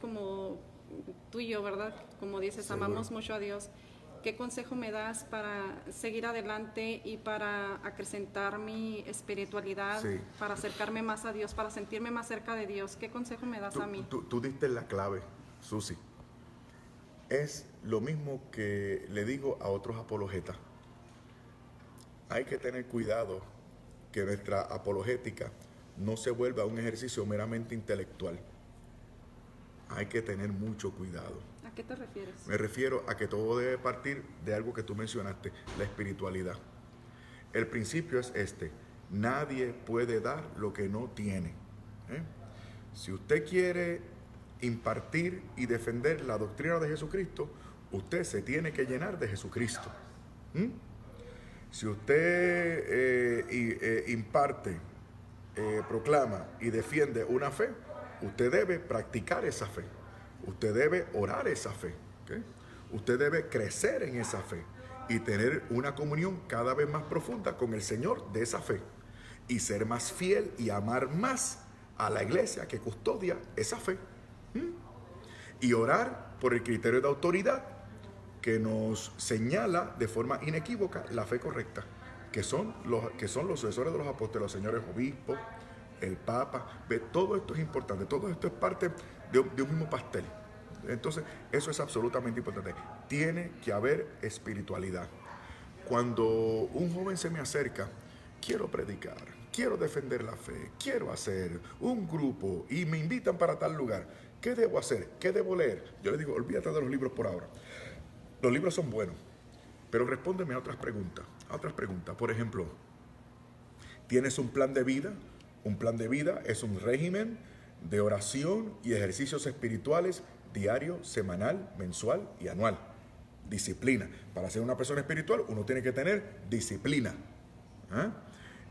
y yo, ¿verdad? Como dices, Seguro. amamos mucho a Dios. ¿Qué consejo me das para seguir adelante y para acrecentar mi espiritualidad, Sí. para acercarme más a Dios, para sentirme más cerca de Dios? ¿Qué consejo me das a mí? Tú diste la clave, Susi. Es lo mismo que le digo a otros apologetas. Hay que tener cuidado que nuestra apologética no se vuelva un ejercicio meramente intelectual. Hay que tener mucho cuidado. ¿A qué te refieres? Me refiero a que todo debe partir de algo que tú mencionaste, la espiritualidad. El principio es este: nadie puede dar lo que no tiene. Si usted quiere impartir y defender la doctrina de Jesucristo, usted se tiene que llenar de Jesucristo. Si usted imparte, proclama y defiende una fe, usted debe practicar esa fe. Usted debe orar esa fe. ¿Okay? Usted debe crecer en esa fe y tener una comunión cada vez más profunda con el Señor de esa fe. Y ser más fiel y amar más a la iglesia que custodia esa fe. Y orar por el criterio de autoridad que nos señala de forma inequívoca la fe correcta, que son los sucesores de los apóstoles, los señores obispos, el Papa. Todo esto es importante, todo esto es parte de un mismo pastel. Entonces, eso es absolutamente importante. Tiene que haber espiritualidad. Cuando un joven se me acerca, quiero predicar, quiero defender la fe, quiero hacer un grupo y me invitan para tal lugar, ¿qué debo hacer? ¿Qué debo leer? Yo le digo, olvídate de los libros por ahora. Los libros son buenos, pero respóndeme a otras preguntas. Por ejemplo, ¿tienes un plan de vida? Un plan de vida es un régimen de oración y ejercicios espirituales diario, semanal, mensual y anual. Disciplina. Para ser una persona espiritual, uno tiene que tener disciplina.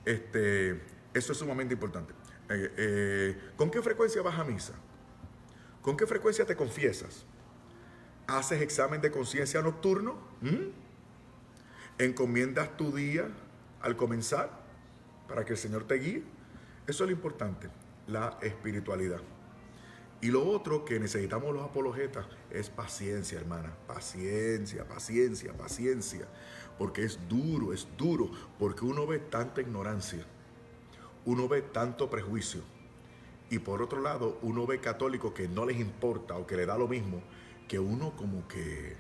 Eso es sumamente importante. ¿Con qué frecuencia vas a misa? ¿Con qué frecuencia te confiesas? ¿Haces examen de conciencia nocturno? ¿Encomiendas tu día al comenzar para que el Señor te guíe? Eso es lo importante, la espiritualidad. Y lo otro que necesitamos los apologetas es paciencia, hermana. Paciencia. Porque es duro, porque uno ve tanta ignorancia, uno ve tanto prejuicio. Y por otro lado, uno ve católicos que no les importa o que le da lo mismo, que uno como que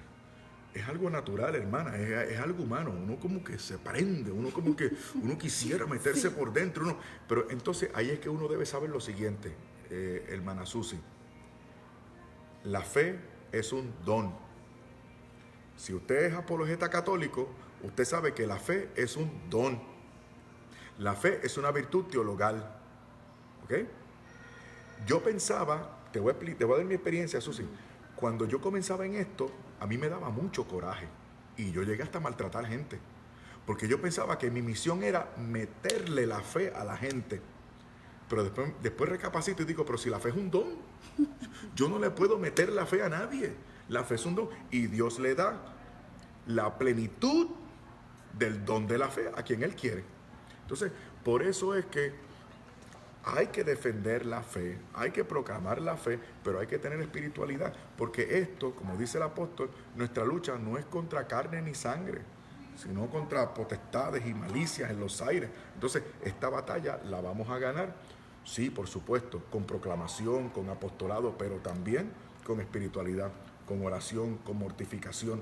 es algo natural, hermana, es algo humano. Uno como que se prende, uno como que uno quisiera meterse por dentro. Pero entonces ahí es que uno debe saber lo siguiente, hermana Susi. La fe es un don. Si usted es apologeta católico, usted sabe que la fe es un don. La fe es una virtud teologal. ¿Ok? Yo pensaba, te voy a dar mi experiencia, Susi. Cuando yo comenzaba en esto, a mí me daba mucho coraje. Y yo llegué hasta a maltratar gente. Porque yo pensaba que mi misión era meterle la fe a la gente. Pero después recapacito y digo, pero si la fe es un don, yo no le puedo meter la fe a nadie. La fe es un don y Dios le da la plenitud del don de la fe a quien Él quiere. Entonces, por eso es que hay que defender la fe, hay que proclamar la fe, pero hay que tener espiritualidad, porque esto, como dice el apóstol, nuestra lucha no es contra carne ni sangre, sino contra potestades y malicias en los aires. Entonces, esta batalla la vamos a ganar, sí, por supuesto, con proclamación, con apostolado, pero también con espiritualidad, con oración, con mortificación.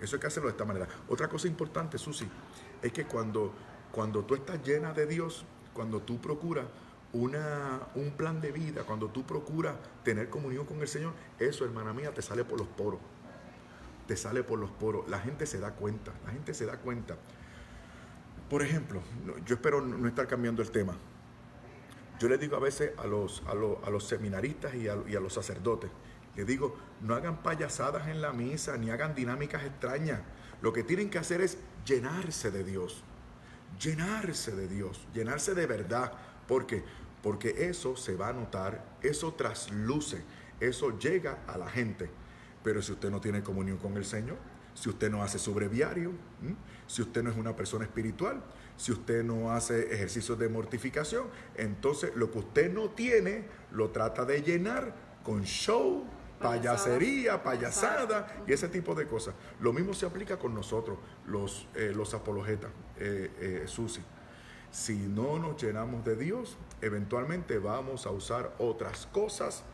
Eso hay que hacerlo de esta manera. Otra cosa importante, Susi, es que cuando tú estás llena de Dios, cuando tú procuras un plan de vida, cuando tú procuras tener comunión con el Señor, eso, hermana mía, te sale por los poros. Te sale por los poros. La gente se da cuenta. Por ejemplo, yo espero no estar cambiando el tema. Yo les digo a veces a los seminaristas y a los sacerdotes, les digo, no hagan payasadas en la misa, ni hagan dinámicas extrañas. Lo que tienen que hacer es llenarse de Dios. Llenarse de verdad. ¿Por qué? Porque eso se va a notar, eso trasluce, eso llega a la gente. Pero si usted no tiene comunión con el Señor, si usted no hace su breviario, si usted no es una persona espiritual, si usted no hace ejercicios de mortificación, entonces lo que usted no tiene lo trata de llenar con show, payasería, payasada y ese tipo de cosas. Lo mismo se aplica con nosotros, los apologetas, Susi. Si no nos llenamos de Dios, eventualmente vamos a usar otras cosas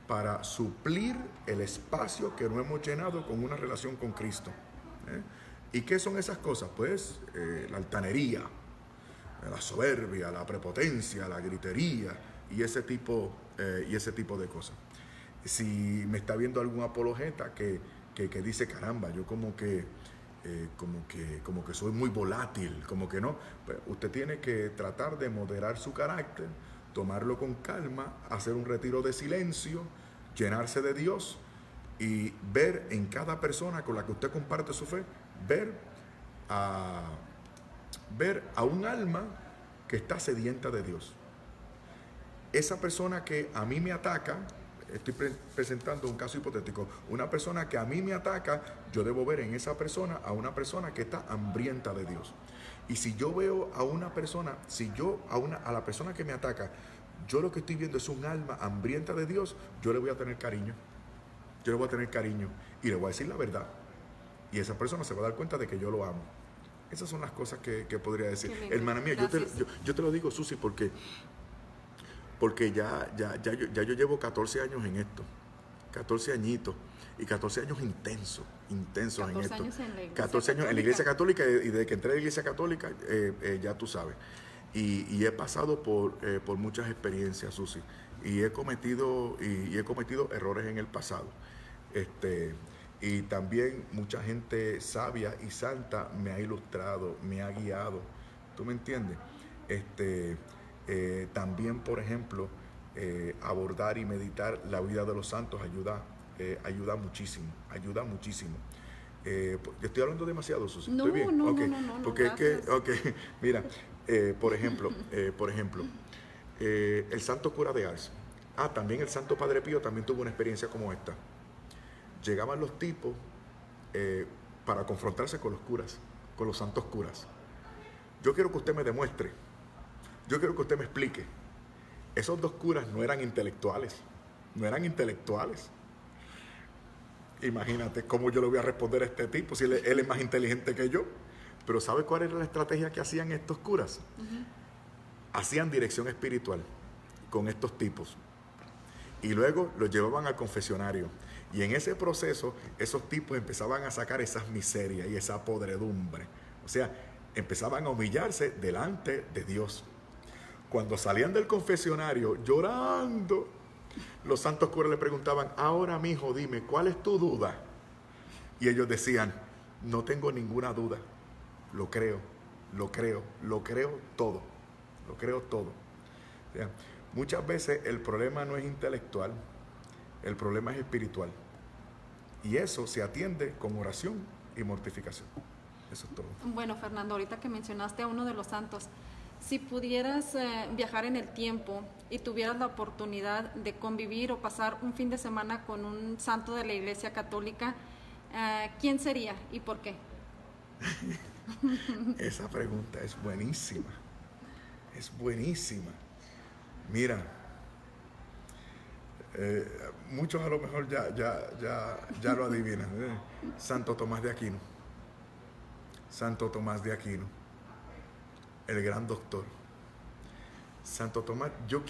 para suplir el espacio que no hemos llenado con una relación con Cristo. ¿Y qué son esas cosas? Pues la altanería, la soberbia, la prepotencia, la gritería y ese tipo de cosas. Si me está viendo algún apologeta que dice, caramba, yo como que soy muy volátil, como que no, pues usted tiene que tratar de moderar su carácter, tomarlo con calma, hacer un retiro de silencio, llenarse de Dios y ver en cada persona con la que usted comparte su fe, ver a un alma que está sedienta de Dios. Esa persona que a mí me ataca, estoy presentando un caso hipotético, una persona que a mí me ataca, yo debo ver en esa persona a una persona que está hambrienta de Dios. Y si yo veo a una persona, a la persona que me ataca, yo lo que estoy viendo es un alma hambrienta de Dios, yo le voy a tener cariño. Yo le voy a tener cariño y le voy a decir la verdad. Y esa persona se va a dar cuenta de que yo lo amo. Esas son las cosas que podría decir. Hermana mía, yo te lo digo, Susi, porque ya yo llevo 14 años en esto. 14 añitos. Y 14 años intensos en esto. 14 años en la Iglesia Católica y desde que entré a la Iglesia Católica, ya tú sabes. Y he pasado por muchas experiencias, Susi. Y he cometido errores en el pasado. Y también mucha gente sabia y santa me ha ilustrado, me ha guiado. ¿Tú me entiendes? También, por ejemplo, abordar y meditar la vida de los santos ayuda muchísimo. Yo estoy hablando demasiado, Susi. No, ¿Estoy bien? no, Okay. no, Porque es que, mira, por ejemplo, el santo cura de Ars. También el santo Padre Pío también tuvo una experiencia como esta. Llegaban los tipos para confrontarse con los curas, con los santos curas. Yo quiero que usted me demuestre, yo quiero que usted me explique. Esos dos curas no eran intelectuales. Imagínate cómo yo le voy a responder a este tipo si él es más inteligente que yo. Pero ¿sabe cuál era la estrategia que hacían estos curas? Hacían dirección espiritual con estos tipos. Y luego los llevaban al confesionario. Y en ese proceso, esos tipos empezaban a sacar esas miserias y esa podredumbre. O sea, empezaban a humillarse delante de Dios. Cuando salían del confesionario llorando, los santos curas le preguntaban, ahora mijo, dime, ¿cuál es tu duda? Y ellos decían, no tengo ninguna duda. Lo creo todo. O sea, muchas veces el problema no es intelectual, el problema es espiritual. Y eso se atiende con oración y mortificación. Eso es todo. Bueno, Fernando, ahorita que mencionaste a uno de los santos, si pudieras viajar en el tiempo y tuvieras la oportunidad de convivir o pasar un fin de semana con un santo de la Iglesia Católica, ¿quién sería y por qué? Esa pregunta es buenísima. Mira, muchos a lo mejor ya lo adivinan. Santo Tomás de Aquino. El gran doctor. Santo Tomás, yo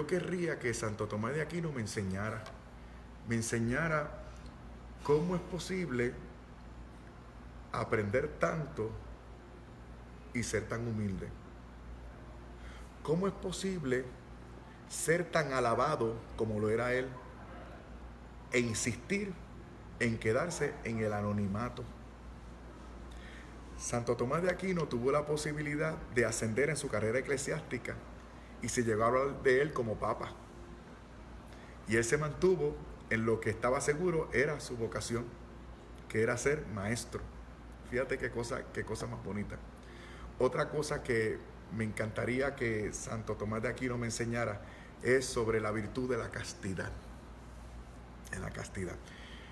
querría que Santo Tomás de Aquino me enseñara cómo es posible aprender tanto y ser tan humilde. ¿Cómo es posible ser tan alabado como lo era él e insistir en quedarse en el anonimato? Santo Tomás de Aquino tuvo la posibilidad de ascender en su carrera eclesiástica y se llegó a hablar de él como papa. Y él se mantuvo en lo que estaba seguro era su vocación, que era ser maestro. Fíjate qué cosa más bonita. Otra cosa que me encantaría que Santo Tomás de Aquino me enseñara es sobre la virtud de la castidad.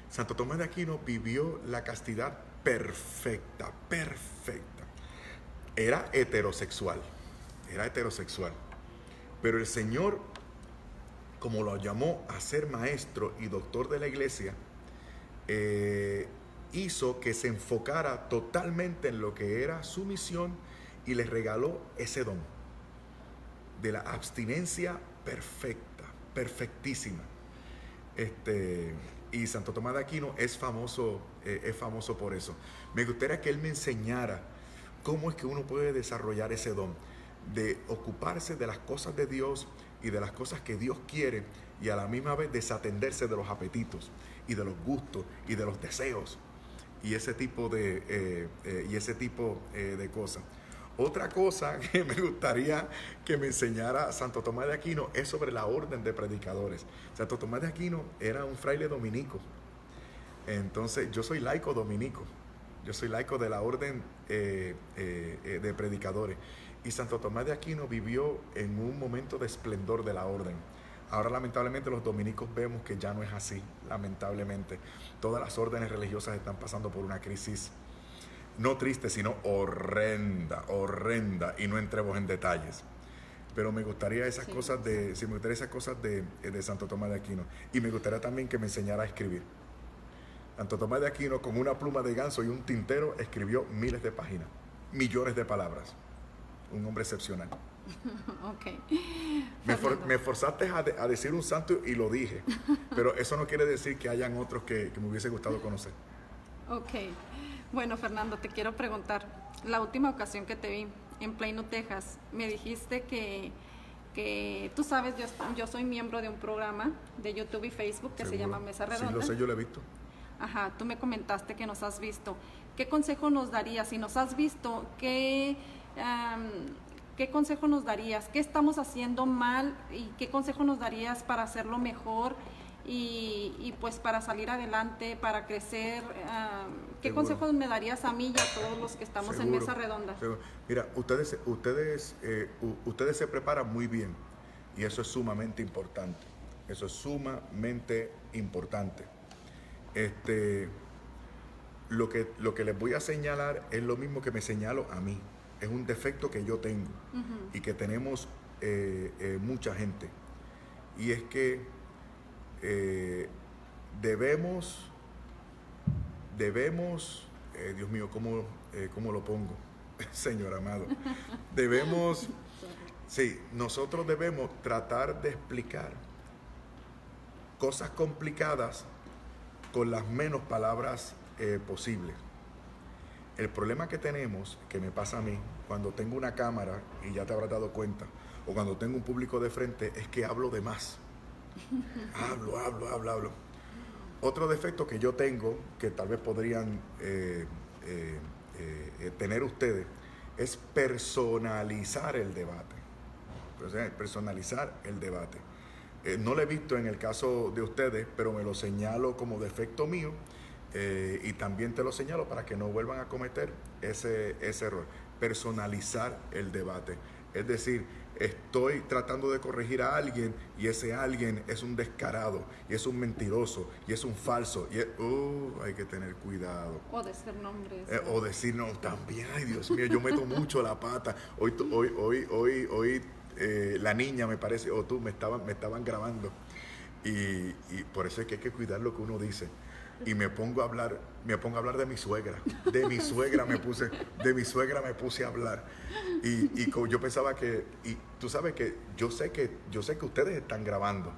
Santo Tomás de Aquino vivió la castidad perfecta. Era heterosexual. Pero el Señor, como lo llamó a ser maestro y doctor de la iglesia, hizo que se enfocara totalmente en lo que era su misión y le regaló ese don de la abstinencia perfectísima. Y Santo Tomás de Aquino es famoso por eso. Me gustaría que él me enseñara cómo es que uno puede desarrollar ese don de ocuparse de las cosas de Dios y de las cosas que Dios quiere, y a la misma vez desatenderse de los apetitos y de los gustos y de los deseos y ese tipo de cosas. Otra cosa que me gustaría que me enseñara Santo Tomás de Aquino es sobre la orden de predicadores. Santo Tomás de Aquino era un fraile dominico. Entonces, yo soy laico dominico. Yo soy laico de la orden de predicadores. Y Santo Tomás de Aquino vivió en un momento de esplendor de la orden. Ahora, lamentablemente, los dominicos vemos que ya no es así, lamentablemente. Todas las órdenes religiosas están pasando por una crisis no triste, sino horrenda, y no entremos en detalles. Pero me gustaría esas cosas de Santo Tomás de Aquino. Y me gustaría también que me enseñara a escribir. Santo Tomás de Aquino, con una pluma de ganso y un tintero, escribió miles de páginas, millones de palabras. Un hombre excepcional. Ok. Me forzaste a decir un santo y lo dije, pero eso no quiere decir que hayan otros que me hubiese gustado conocer. Ok. Bueno, Fernando, te quiero preguntar, la última ocasión que te vi en Plano, Texas, me dijiste que tú sabes, yo soy miembro de un programa de YouTube y Facebook que se llama Mesa Redonda. Sí, lo sé, yo lo he visto. Ajá, tú me comentaste que nos has visto. ¿Qué consejo nos darías? Si nos has visto, ¿qué consejo nos darías? ¿Qué estamos haciendo mal y qué consejo nos darías para hacerlo mejor y pues para salir adelante, para crecer? ¿Qué consejos me darías a mí y a todos los que estamos en Mesa Redonda? Seguro. Mira, ustedes se preparan muy bien y eso es sumamente importante. Eso es sumamente importante. Lo que les voy a señalar es lo mismo que me señalo a mí. Es un defecto que yo tengo y que tenemos mucha gente. Y es que debemos, Dios mío, ¿cómo lo pongo? Señor amado. Nosotros debemos tratar de explicar cosas complicadas con las menos palabras posibles. El problema que tenemos, que me pasa a mí, cuando tengo una cámara, y ya te habrás dado cuenta, o cuando tengo un público de frente, es que hablo de más. Hablo. Otro defecto que yo tengo, que tal vez podrían tener ustedes, es personalizar el debate. No lo he visto en el caso de ustedes, pero me lo señalo como defecto mío. Y también te lo señalo para que no vuelvan a cometer ese error. Personalizar el debate. Es decir, estoy tratando de corregir a alguien y ese alguien es un descarado, y es un mentiroso, y es un falso. Y hay que tener cuidado. O decir nombres. O decir no, también. Ay, Dios mío, yo meto mucho la pata. Hoy la niña, me parece, o tú, me estaban grabando. Y por eso es que hay que cuidar lo que uno dice. Y me pongo a hablar de mi suegra. De mi suegra me puse a hablar. Y yo pensaba que, y tú sabes que yo sé que ustedes están grabando,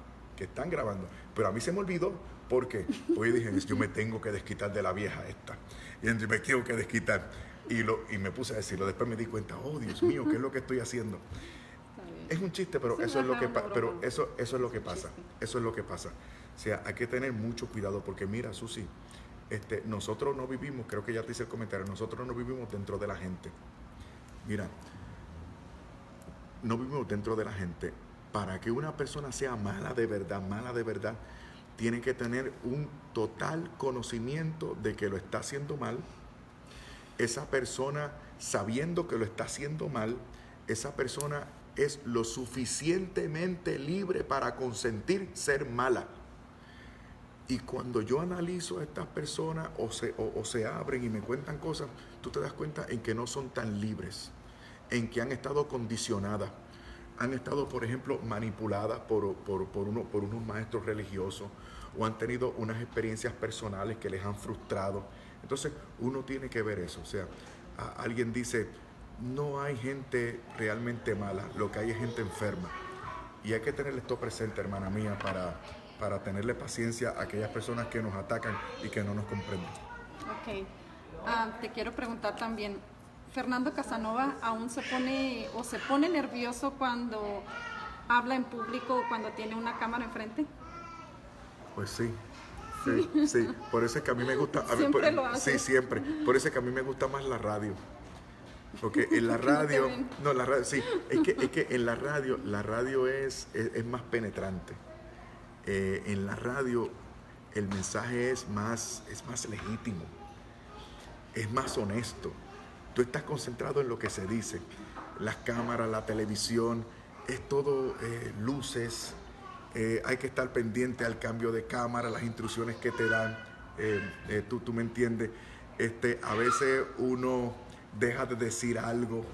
pero a mí se me olvidó. ¿Por qué? Porque dije, yo me tengo que desquitar de la vieja esta. Y me tengo que desquitar. Y me puse a decirlo. Después me di cuenta, oh Dios mío, ¿qué es lo que estoy haciendo? Es un chiste, pero eso es lo que pasa. Eso es lo que pasa. O sea, hay que tener mucho cuidado porque mira, Susi, nosotros no vivimos, creo que ya te hice el comentario, nosotros no vivimos dentro de la gente. Mira, no vivimos dentro de la gente. Para que una persona sea mala de verdad, tiene que tener un total conocimiento de que lo está haciendo mal. Esa persona, sabiendo que lo está haciendo mal, esa persona es lo suficientemente libre para consentir ser mala. Y cuando yo analizo a estas personas o se abren y me cuentan cosas, tú te das cuenta en que no son tan libres, en que han estado condicionadas, han estado, por ejemplo, manipuladas por unos maestros religiosos, o han tenido unas experiencias personales que les han frustrado. Entonces, uno tiene que ver eso. O sea, alguien dice, no hay gente realmente mala, lo que hay es gente enferma. Y hay que tener esto presente, hermana mía, para tenerle paciencia a aquellas personas que nos atacan y que no nos comprenden. Ok. Te quiero preguntar también, Fernando Casanova aún se pone nervioso cuando habla en público o cuando tiene una cámara enfrente. Pues sí. Sí. Por eso es que a mí me gusta. Siempre lo hace. Sí, siempre. Por eso es que a mí me gusta más la radio. Porque en la radio. No, la radio, sí. Es que en la radio es más penetrante. En la radio el mensaje es más legítimo. Es más honesto. Tú estás concentrado en lo que se dice. Las cámaras, la televisión, es todo luces. Hay que estar pendiente al cambio de cámara, las instrucciones que te dan. Tú me entiendes. A veces uno deja de decir algo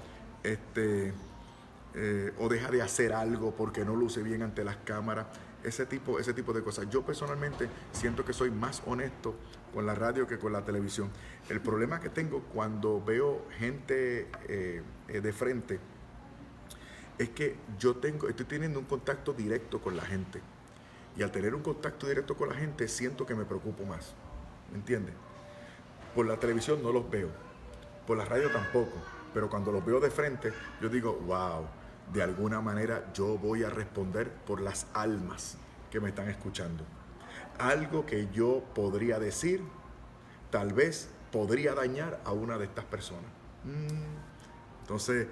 o deja de hacer algo porque no luce bien ante las cámaras. Ese tipo de cosas. Yo personalmente siento que soy más honesto con la radio que con la televisión. El problema que tengo cuando veo gente de frente es que estoy teniendo un contacto directo con la gente. Y al tener un contacto directo con la gente, siento que me preocupo más. ¿Me entiendes? Por la televisión no los veo. Por la radio tampoco. Pero cuando los veo de frente, yo digo, wow, de alguna manera yo voy a responder por las almas que me están escuchando. Algo que yo podría decir, tal vez podría dañar a una de estas personas. Entonces,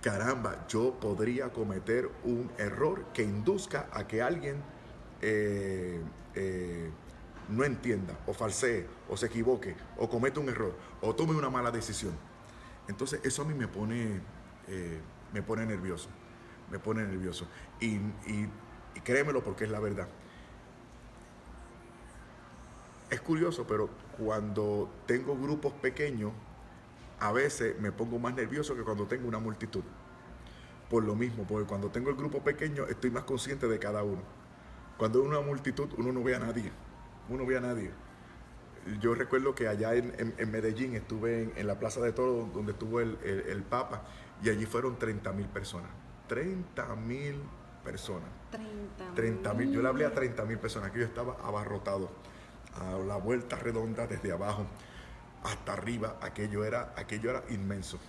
caramba, yo podría cometer un error que induzca a que alguien no entienda, o falsee, o se equivoque, o cometa un error, o tome una mala decisión. Entonces, eso a mí me pone nervioso. Me pone nervioso. Y créemelo porque es la verdad. Es curioso, pero cuando tengo grupos pequeños, a veces me pongo más nervioso que cuando tengo una multitud. Por lo mismo, porque cuando tengo el grupo pequeño estoy más consciente de cada uno. Cuando hay una multitud uno no ve a nadie. Yo recuerdo que allá en Medellín estuve en la Plaza de Toros donde estuvo el Papa y allí fueron 30,000 personas. 30,000 personas. 30,000. Yo le hablé a 30,000 personas, que yo estaba abarrotado. A la vuelta redonda desde abajo hasta arriba, aquello era inmenso.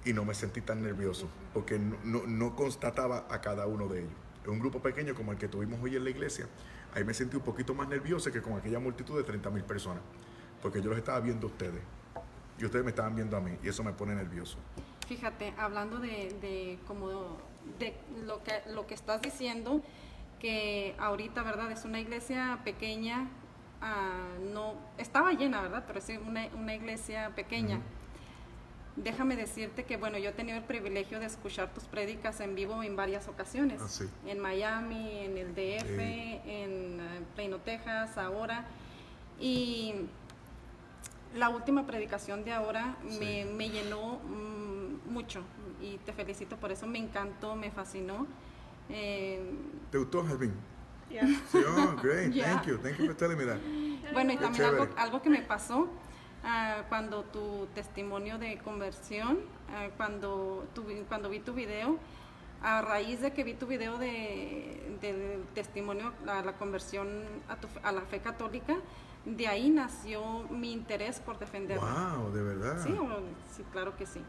Y no me sentí tan nervioso, porque no constataba a cada uno de ellos. En un grupo pequeño como el que tuvimos hoy en la iglesia, ahí me sentí un poquito más nervioso que con aquella multitud de 30,000 personas, porque yo los estaba viendo a ustedes, y ustedes me estaban viendo a mí, y eso me pone nervioso. Fíjate, hablando de lo que estás diciendo, que ahorita, ¿verdad? Es una iglesia pequeña. No estaba llena, ¿verdad? Pero es una iglesia pequeña. Déjame decirte que, bueno, yo he tenido el privilegio de escuchar tus prédicas en vivo en varias ocasiones. Sí. En Miami, en el DF, en Plano, Texas, ahora. Y la última predicación de ahora me llenó mucho. Y te felicito por eso. Me encantó, me fascinó. ¿Te gustó, Jasmine? Yeah. Sí, oh, great. Yeah. Thank you for telling me that. Bueno, y Qué también chévere. algo que me pasó cuando tu testimonio de conversión, cuando vi tu video, a raíz de que vi tu video del testimonio a la conversión a la fe católica, de ahí nació mi interés por defenderla. Wow, de verdad. Sí, claro que sí.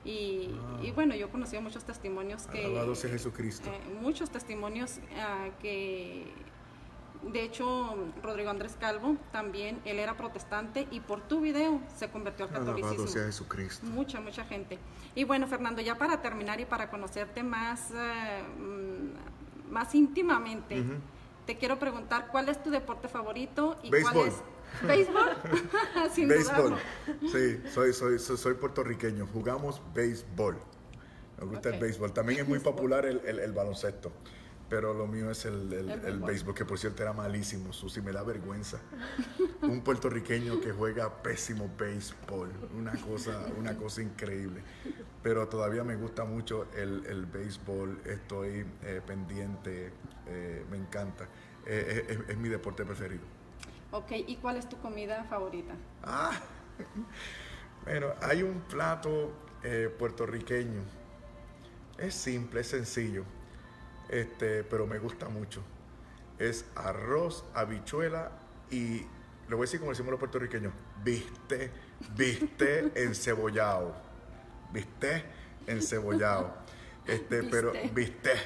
Y bueno, yo he conocido muchos testimonios Alabado sea Jesucristo. Muchos testimonios que, de hecho, Rodrigo Andrés Calvo también, él era protestante y por tu video se convirtió al catolicismo. Alabado sea Jesucristo. Mucha gente. Y bueno, Fernando, ya para terminar y para conocerte más íntimamente, te quiero preguntar cuál es tu deporte favorito y Béisbol. cuál es... ¿Béisbol? Sin Béisbol. dudarlo. Sí, soy puertorriqueño. Jugamos béisbol. Me gusta el Ok. béisbol. También es muy popular el baloncesto. Pero lo mío es el béisbol. béisbol, que por cierto era malísimo, Susi, me da vergüenza. Un puertorriqueño que juega pésimo béisbol, una cosa increíble. Pero todavía me gusta mucho el béisbol, estoy pendiente, me encanta. Es mi deporte preferido. Ok, ¿y cuál es tu comida favorita? Bueno, hay un plato puertorriqueño. Es simple, es sencillo. Pero me gusta mucho. Es arroz, habichuela y, le voy a decir como decimos los puertorriqueños, bistec encebollado. bistec encebollado. Pero bistec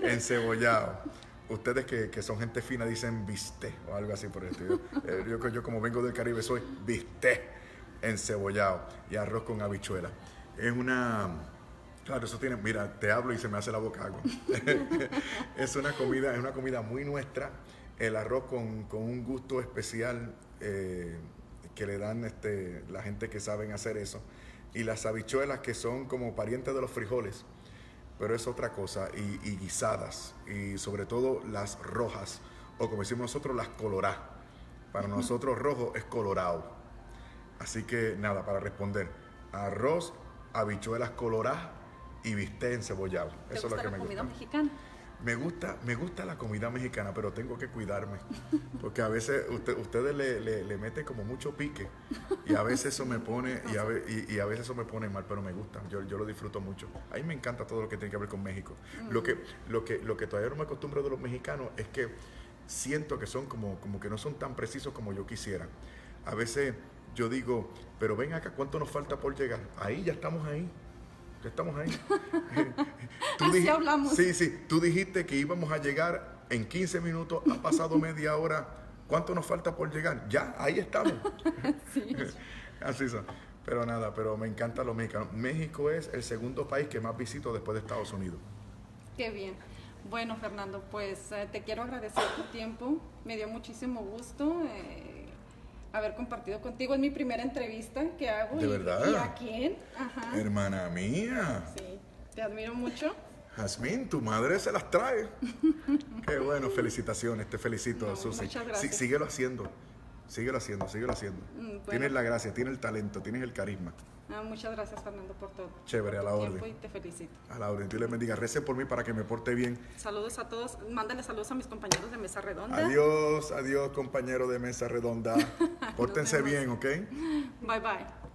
encebollado. Ustedes que son gente fina dicen bistec o algo así por esto. Yo como vengo del Caribe soy bistec encebollado y arroz con habichuela. Es una... Claro, eso tiene... Mira, te hablo y se me hace la boca agua. Es una comida muy nuestra. El arroz con un gusto especial que le dan la gente que saben hacer eso. Y las habichuelas que son como parientes de los frijoles. Pero es otra cosa, y guisadas, y sobre todo las rojas, o como decimos nosotros, las coloradas. Para nosotros rojo es colorado. Así que nada, para responder, arroz, habichuelas coloradas y bistec encebollado. Eso es lo que me gusta. ¿Te gusta la comida mexicana? Me gusta la comida mexicana, pero tengo que cuidarme, porque a veces ustedes le meten como mucho pique y a veces eso me pone y a veces eso me pone mal, pero me gusta, yo lo disfruto mucho. A mí me encanta todo lo que tiene que ver con México. Lo que todavía no me acostumbro de los mexicanos es que siento que son como que no son tan precisos como yo quisiera. A veces yo digo, pero ven acá, ¿cuánto nos falta por llegar? Ahí ya estamos ahí. Ya estamos ahí. Así hablamos. Sí, tú dijiste que íbamos a llegar en 15 minutos, ha pasado media hora. ¿Cuánto nos falta por llegar? Ya, ahí estamos. Sí. Así son. Pero nada, pero me encanta los mexicanos. México es el segundo país que más visito después de Estados Unidos. Qué bien. Bueno, Fernando, pues te quiero agradecer tu tiempo. Me dio muchísimo gusto haber compartido contigo. Es mi primera entrevista que hago. ¿De verdad? ¿Y a quién? Ajá. Hermana mía. Sí, te admiro mucho. Jazmín, tu madre se las trae. Qué bueno, felicitaciones, te felicito, No, Susi. muchas gracias. Síguelo haciendo. Bueno. Tienes la gracia, tienes el talento, tienes el carisma. Muchas gracias, Fernando, por todo. Chévere, a la tu orden. tiempo y te felicito. A la orden. Dios les bendiga. Recen por mí para que me porte bien. Saludos a todos. Mándale saludos a mis compañeros de Mesa Redonda. Adiós, compañero de Mesa Redonda. Pórtense bien, ¿ok? Bye, bye.